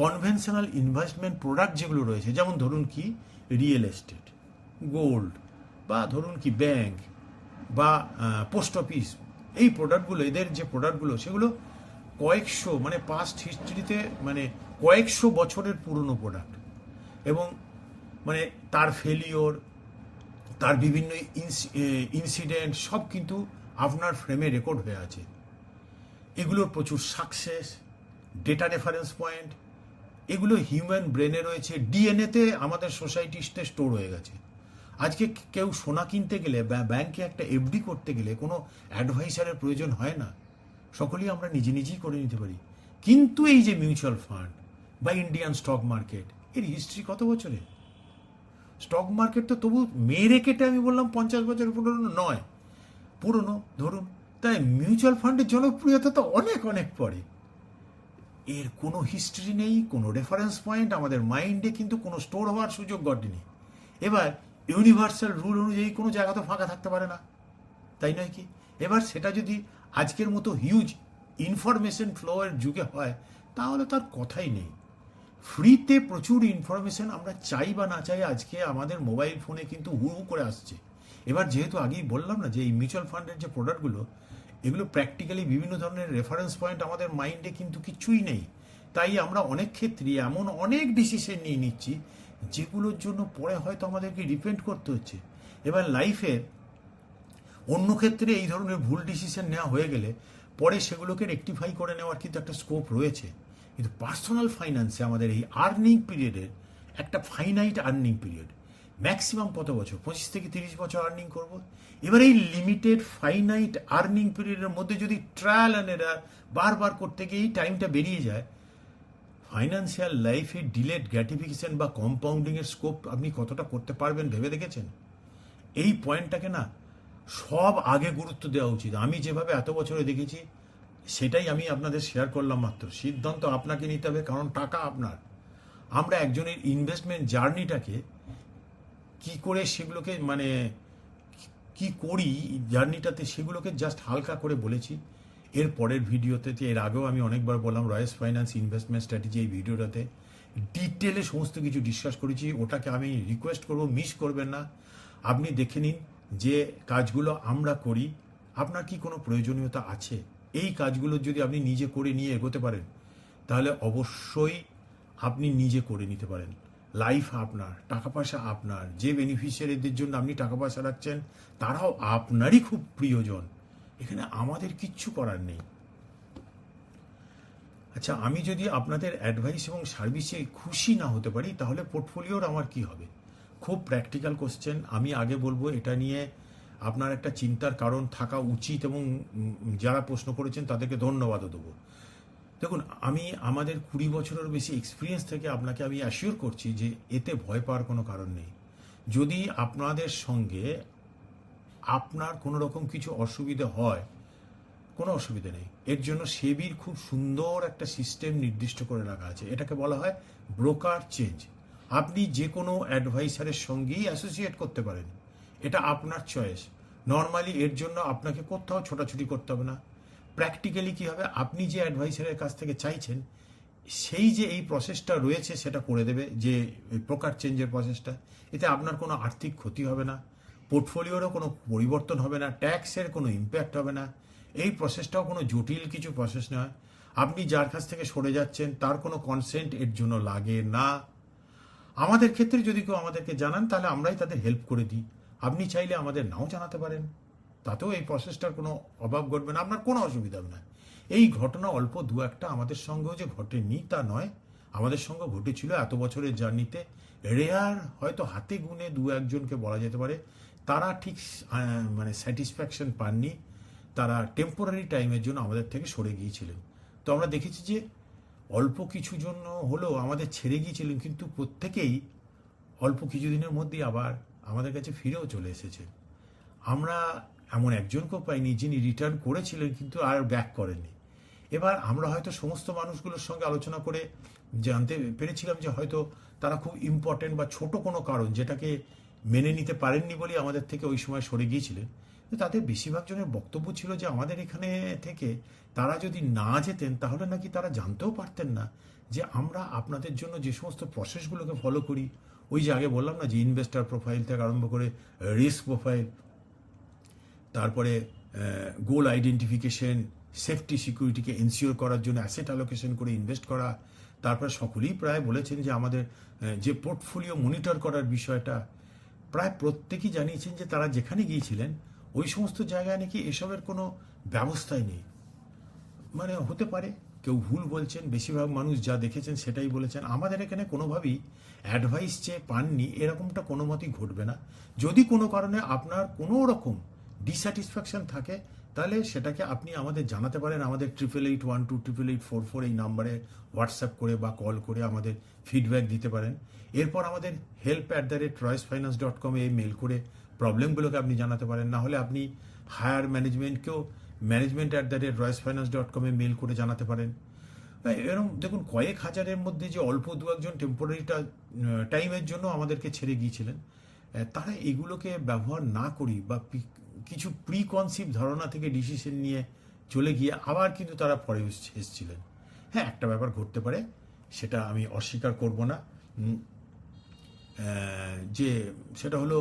কনভেনশনাল ইনভেস্টমেন্ট প্রোডাক্ট যেগুলো রয়েছে, যেমন ধরুন কি রিয়েল এস্টেট, গোল্ড, বা ধরুন কি ব্যাংক বা পোস্ট অফিস, এই প্রোডাক্টগুলো, এদের যে প্রোডাক্টগুলো সেগুলো কয়েকশো মানে পাস্ট হিস্ট্রিতে মানে কয়েকশো বছরের পুরনো প্রোডাক্ট, এবং মানে তার ফেলিওর, তার বিভিন্ন ইনসিডেন্ট সব কিন্তু আপনার ফ্রেমে রেকর্ড হয়ে আছে। এগুলোর প্রচুর সাকসেস, ডেটা রেফারেন্স পয়েন্ট, এগুলো হিউম্যান ব্রেনে রয়েছে, ডিএনএতে আমাদের সোসাইটিতে স্টোর হয়ে গেছে। আজকে কেউ সোনা কিনতে গেলে বা ব্যাংকে একটা এফডি করতে গেলে কোনো অ্যাডভাইসারের প্রয়োজন হয় না, সকলেই আমরা নিজেই করে নিতে পারি। কিন্তু এই যে মিউচুয়াল ফান্ড বা ইন্ডিয়ান স্টক মার্কেট, এর হিস্ট্রি কত বছরের? স্টক মার্কেট তো তবু মেরে কেটে আমি বললাম 50 বছরের পুরনো নয়, পুরনো ধরুন। তাই মিউচুয়াল ফান্ডের জনপ্রিয়তা তো অনেক অনেক পরে। এর কোনো হিস্ট্রি নেই, কোনো রেফারেন্স পয়েন্ট আমাদের মাইন্ডে কিন্তু কোনো স্টোর হওয়ার সুযোগ ঘটেনি। এবার ইউনিভার্সাল রুল অনুযায়ী কোনো জায়গা তো ফাঁকা থাকতে পারে না, তাই নয় কি? এবার সেটা যদি আজকের মতো হিউজ ইনফরমেশন ফ্লো এর যুগে হয়, তাহলে তার কথাই নেই। ফ্রিতে প্রচুর ইনফরমেশন আমরা চাই বা না চাই আজকে আমাদের মোবাইল ফোনে কিন্তু হু করে আসছে। এবার যেহেতু আগেই বললাম না যে এই মিউচুয়াল ফান্ডের যে প্রোডাক্টগুলো, এগুলো প্র্যাকটিক্যালি বিভিন্ন ধরনের রেফারেন্স পয়েন্ট আমাদের মাইন্ডে কিন্তু কিছুই নেই। তাই আমরা অনেক ক্ষেত্রে এমন অনেক ডিসিশন নিয়ে নিচ্ছি যেগুলোর জন্য পরে হয়তো আমাদেরকে রিপেন্ট করতে হচ্ছে। এবার লাইফের অন্য ক্ষেত্রে এই ধরনের ভুল ডিসিশন নেওয়া হয়ে গেলে পরে সেগুলোকে রেকটিফাই করে নেওয়ার কিন্তু একটা স্কোপ রয়েছে। কিন্তু পার্সোনাল ফাইন্যান্সে আমাদের এই আর্নিং পিরিয়ডের একটা ফাইনাইট আর্নিং পিরিয়ড, ম্যাক্সিমাম কত বছর, 25 থেকে 30 বছর আর্নিং করব। এবার এই লিমিটেড ফাইনাইট আর্নিং পিরিয়ডের মধ্যে যদি ট্রায়াল অ্যান্ড এরার বারবার করতে গিয়ে এই টাইমটা বেরিয়ে যায়, ফাইন্যান্সিয়াল লাইফে ডিলেড গ্র্যাটিফিকেশন বা কম্পাউন্ডিংয়ের স্কোপ আপনি কতটা করতে পারবেন ভেবে দেখেছেন? এই পয়েন্টটাকে না সব আগে গুরুত্ব দেওয়া উচিত। আমি যেভাবে এত বছরে দেখেছি সেটাই আমি আপনাদের শেয়ার করলাম মাত্র। সিদ্ধান্ত আপনাকে নিতে হবে, কারণ টাকা আপনার। আমরা একজনের ইনভেস্টমেন্ট জার্নিটাকে কি করে সেগুলোকে মানে কি করি জার্নিটাতে, সেগুলোকে জাস্ট হালকা করে বলেছি। এর পরের ভিডিওতে, এর আগেও আমি অনেকবার বললাম রয়েস ফাইন্যান্স ইনভেস্টমেন্ট স্ট্র্যাটেজি, এই ভিডিওটাতে ডিটেলে সমস্ত কিছু ডিসকাস করেছি। ওটাকে আমি রিকোয়েস্ট করব মিস করবেন না, আপনি দেখে নিন যে কাজগুলো আমরা করি আপনার কি কোনো প্রয়োজনীয়তা আছে। এই কাজগুলো যদি আপনি নিজে করে নিয়ে এগোতে পারেন তাহলে অবশ্যই আপনি নিজে করে নিতে পারেন। লাইফ আপনার, টাকা পয়সা আপনার, যে বেনিফিশিয়ারিদের জন্য আপনি টাকা পয়সা রাখছেন তারাও আপনারই খুব প্রিয়জন। এখানে আমাদের কিচ্ছু করার নেই। আচ্ছা, আমি যদি আপনাদের অ্যাডভাইস এবং সার্ভিসে খুশি না হতে পারি তাহলে পোর্টফোলিওর আমার কি হবে? খুব প্র্যাকটিক্যাল কোশ্চেন। আমি আগে বলবো এটা নিয়ে আপনার একটা চিন্তার কারণ থাকা উচিত, এবং যারা প্রশ্ন করেছেন তাদেরকে ধন্যবাদও দেবো। দেখুন, আমি আমাদের 20 বছরের বেশি এক্সপিরিয়েন্স থেকে আপনাকে আমি অ্যাসিওর করছি যে এতে ভয় পাওয়ার কোনো কারণ নেই। যদি আপনাদের সঙ্গে আপনার কোনো রকম কিছু অসুবিধা হয়, কোনো অসুবিধা নেই। এর জন্য সেবির খুব সুন্দর একটা সিস্টেম নির্দিষ্ট করে রাখা আছে, এটাকে বলা হয় ব্রোকার চেঞ্জ। আপনি যে কোনো অ্যাডভাইসারের সঙ্গেই অ্যাসোসিয়েট করতে পারেন, এটা আপনার চয়েস। নর্মালি এর জন্য আপনাকে কোথাও ছোটাছুটি করতে হবে না। প্র্যাকটিক্যালি কী হবে, আপনি যে অ্যাডভাইসারের কাছ থেকে চাইছেন সেই যে এই প্রসেসটা রয়েছে সেটা করে দেবে, যে ব্রোকার চেঞ্জের প্রসেসটা। এতে আপনার কোনো আর্থিক ক্ষতি হবে না, পোর্টফোলিওরও কোনো পরিবর্তন হবে না, ট্যাক্সের কোনো ইম্প্যাক্ট হবে না। এই প্রসেসটাও কোনো জটিল কিছু প্রসেস নয়। আপনি যার কাছ থেকে সরে যাচ্ছেন তার কোনো কনসেন্ট এর জন্য লাগে না। আমাদের ক্ষেত্রে যদি কেউ আমাদেরকে জানান তাহলে আমরাই তাদের হেল্প করে দিই। আপনি চাইলে আমাদের নাও জানাতে পারেন, তাতেও এই প্রসেসটার কোনো অভাব ঘটবে না, আপনার কোনো অসুবিধা হবে না। এই ঘটনা অল্প দু একটা আমাদের সঙ্গেও যে ঘটেনি তা নয়, আমাদের সঙ্গে ঘটেছিল এত বছরের জার্নিতে। রেয়ার, হয়তো হাতে গুনে দু একজনকে বলা যেতে পারে তারা ঠিক মানে স্যাটিসফ্যাকশন পাননি, তারা টেম্পোরারি টাইমের জন্য আমাদের থেকে সরে গিয়েছিলেন। তো আমরা দেখেছি যে অল্প কিছু জন্য হলেও আমাদের ছেড়ে গিয়েছিলেন, কিন্তু প্রত্যেকেই অল্প কিছুদিনের মধ্যেই আবার আমাদের কাছে ফিরেও চলে এসেছে। আমরা এমন একজনকেও পাইনি যিনি রিটার্ন করেছিলেন কিন্তু আর ব্যাক করেননি। এবার আমরা হয়তো সমস্ত মানুষগুলোর সঙ্গে আলোচনা করে জানতে পেরেছিলাম যে হয়তো তারা খুব ইম্পর্টেন্ট বা ছোট কোনো কারণ যেটাকে মেনে নিতে পারেননি বলেই আমাদের থেকে ওই সময় সরে গিয়েছিলেন। তাদের বেশিরভাগ জনের বক্তব্য ছিল যে আমাদের এখানে থেকে তারা যদি না যেতেন তাহলে নাকি তারা জানতেও পারতেন না যে আমরা আপনাদের জন্য যে সমস্ত প্রসেসগুলোকে ফলো করি, ওই যে আগে বললাম না যে ইনভেস্টার প্রোফাইল থেকে আরম্ভ করে রিস্ক প্রোফাইল, তারপরে গোল আইডেন্টিফিকেশন, সেফটি সিকিউরিটিকে এনশিওর করার জন্য অ্যাসেট অ্যালোকেশন করে ইনভেস্ট করা, তারপরে সকলেই প্রায় বলেছেন যে আমাদের যে পোর্টফোলিও মনিটর করার বিষয়টা, প্রায় প্রত্যেকেই জানিয়েছেন যে তারা যেখানে গিয়েছিলেন ওই সমস্ত জায়গায় নাকি এসবের কোনো ব্যবস্থাই নেই। মানে হতে পারে কেউ ভুল বলছেন, বেশিরভাগ মানুষ যা দেখেছেন সেটাই বলেছেন। আমাদের এখানে কোনোভাবেই অ্যাডভাইস চেয়ে পাননি এরকমটা কোনো মতেই ঘটবে না। যদি কোনো কারণে আপনার কোনো রকম ডিস্যাটিসফ্যাকশন থাকে তাহলে সেটাকে আপনি আমাদের জানাতে পারেন, আমাদের 8881288844 এই নাম্বারে হোয়াটসঅ্যাপ করে বা কল করে আমাদের ফিডব্যাক দিতে পারেন। এরপর আমাদের help@roycefinance.com এই মেল করে প্রবলেমগুলোকে আপনি জানাতে পারেন। না হলে আপনি হায়ার ম্যানেজমেন্টকেও management@roycefinance.com মেল করে জানাতে পারেন। এরকম দেখুন, কয়েক হাজারের মধ্যে যে অল্প দু একজন টেম্পোরারি টাইমের জন্য আমাদেরকে ছেড়ে গিয়েছিলেন, তারা এগুলোকে ব্যবহার না করি বা কিছু প্রিকনসিভ ধারণা থেকে ডিসিশন নিয়ে চলে গিয়ে আবার কিন্তু তারা পরে এসেছিলেন। হ্যাঁ, একটা ব্যাপার ঘটতে পারে, সেটা আমি অস্বীকার করব না, যে সেটা হলো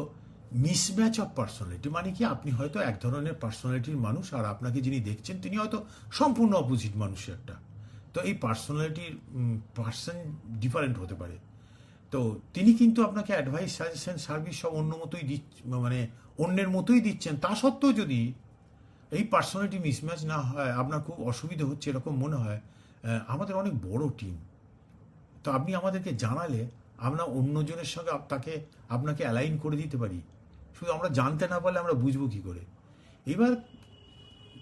মিসম্যাচ অফ পার্সোনালিটি। মানে কি, আপনি হয়তো এক ধরনের পার্সোনালিটির মানুষ আর আপনাকে যিনি দেখছেন তিনি হয়তো সম্পূর্ণ অপোজিট মানুষের একটা। তো এই পার্সোনালিটির পার্সন ডিফারেন্ট হতে পারে। তো তিনি কিন্তু আপনাকে অ্যাডভাইস, সাজেশন, সার্ভিস সব অন্য মতোই মানে অন্যের মতোই দিচ্ছেন। তা সত্ত্বেও যদি এই পার্সোনালিটি মিসম্যাচ না হয়, আপনার খুব অসুবিধা হচ্ছে এরকম মনে হয়, আমাদের অনেক বড় টিম, তো আপনি আমাদেরকে জানালে আমরা অন্যজনের সঙ্গে আপনাকে অ্যালাইন করে দিতে পারি। শুধু আমরা জানতে না পারলে আমরা বুঝবো কী করে? এবার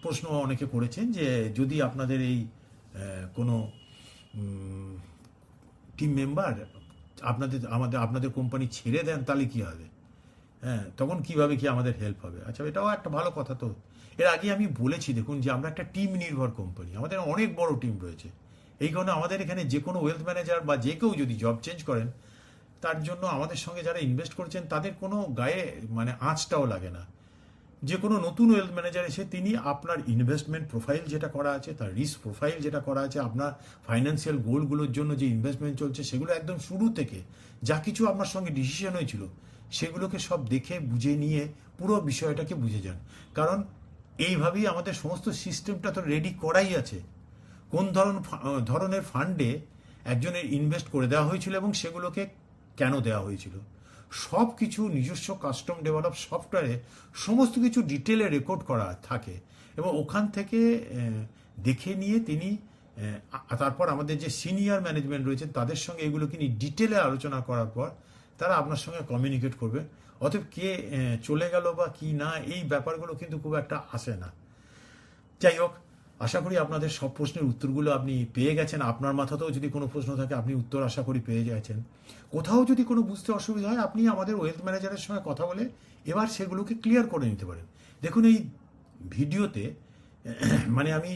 প্রশ্ন অনেকে করেছেন যে যদি আপনাদের এই কোনো টিম মেম্বার আপনাদের কোম্পানি ছেড়ে দেন তাহলে কী হবে? হ্যাঁ, তখন কিভাবে কি আমাদের হেল্প হবে? আচ্ছা, এটাও একটা ভালো কথা। তো এর আগে আমি বলেছি দেখুন যে আমরা একটা টিম নির্ভর কোম্পানি, আমাদের অনেক বড় টিম রয়েছে। এই কারণে আমাদের এখানে যে কোনো ওয়েলথ ম্যানেজার বা যে কেউ যদি জব চেঞ্জ করেন তার জন্য আমাদের সঙ্গে যারা ইনভেস্ট করছেন তাদের কোনো গায়ে মানে আঁচটাও লাগে না। যে কোনো নতুন ওয়েলথ ম্যানেজার এসে তিনি আপনার ইনভেস্টমেন্ট প্রোফাইল যেটা করা আছে, তার রিস্ক প্রোফাইল যেটা করা আছে, আপনার ফাইন্যান্সিয়াল গোলগুলোর জন্য যে ইনভেস্টমেন্ট চলছে সেগুলো একদম শুরু থেকে যা কিছু আপনার সঙ্গে ডিসিশন হয়েছিল সেগুলোকে সব দেখে বুঝে নিয়ে পুরো বিষয়টাকে বুঝে যান। কারণ এইভাবেই আমাদের সমস্ত সিস্টেমটা তো রেডি করাই আছে। কোন ধরনের ফান্ডে একজনের ইনভেস্ট করে দেওয়া হয়েছিল এবং সেগুলোকে কেন দেওয়া হয়েছিল, সব কিছু নিজস্ব কাস্টম ডেভেলপ সফটওয়্যারে সমস্ত কিছু ডিটেলে রেকর্ড করা থাকে এবং ওখান থেকে দেখে নিয়ে তিনি তারপর আমাদের যে সিনিয়র ম্যানেজমেন্ট রয়েছেন তাদের সঙ্গে এগুলো তিনি ডিটেলে আলোচনা করার পর তারা আপনার সঙ্গে কমিউনিকেট করবে। অতএব কে চলে গেল বা কি না এই ব্যাপারগুলো কিন্তু খুব একটা আসে না। যাই হোক, আশা করি আপনাদের সব প্রশ্নের উত্তরগুলো আপনি পেয়ে গেছেন। আপনার মাথাতেও যদি কোনো প্রশ্ন থাকে আপনি উত্তর আশা করি পেয়ে গেছেন। কোথাও যদি কোনো বুঝতে অসুবিধা হয় আপনি আমাদের ওয়েলথ ম্যানেজারের সঙ্গে কথা বলে এবার সেগুলোকে ক্লিয়ার করে নিতে পারেন। দেখুন এই ভিডিওতে মানে আমি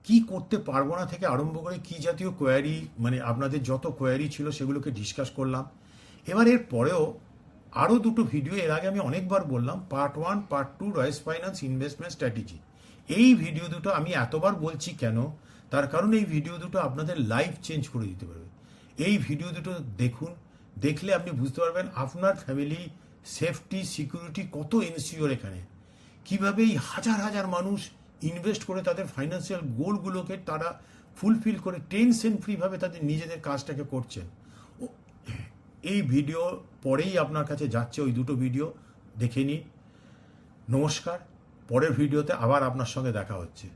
কি করতে পারবো না থেকে আরম্ভ করে কি জাতীয় কোয়ারি মানে আপনাদের যত কোয়ারি ছিল সেগুলোকে ডিসকাস করলাম। এবার এর পরেও আরও দুটো ভিডিও এর আগে আমি অনেকবার বললাম, পার্ট 1 পার্ট 2 রয়েস ফাইন্যান্স ইনভেস্টমেন্ট স্ট্র্যাটেজি। এই ভিডিও দুটো আমি এতবার বলছি কেন, তার কারণ এই ভিডিও দুটো আপনাদের লাইফ চেঞ্জ করে দিতে পারবে। এই ভিডিও দুটো দেখুন, দেখলে আপনি বুঝতে পারবেন আপনার ফ্যামিলি সেফটি সিকিউরিটি কত ইনসিওর এখানে, কিভাবে এই হাজার হাজার মানুষ ইনভেস্ট করে তাদের ফাইন্যান্সিয়াল গোলগুলোকে তারা ফুলফিল করে টেনশন ফ্রিভাবে তাদের নিজেদের কাজটাকে করছেন। এই ভিডিও পরেই আপনার কাছে যাচ্ছে, ওই দুটো ভিডিও দেখে নিন। নমস্কার, পরের ভিডিওতে আবার আপনার সঙ্গে দেখা হচ্ছে।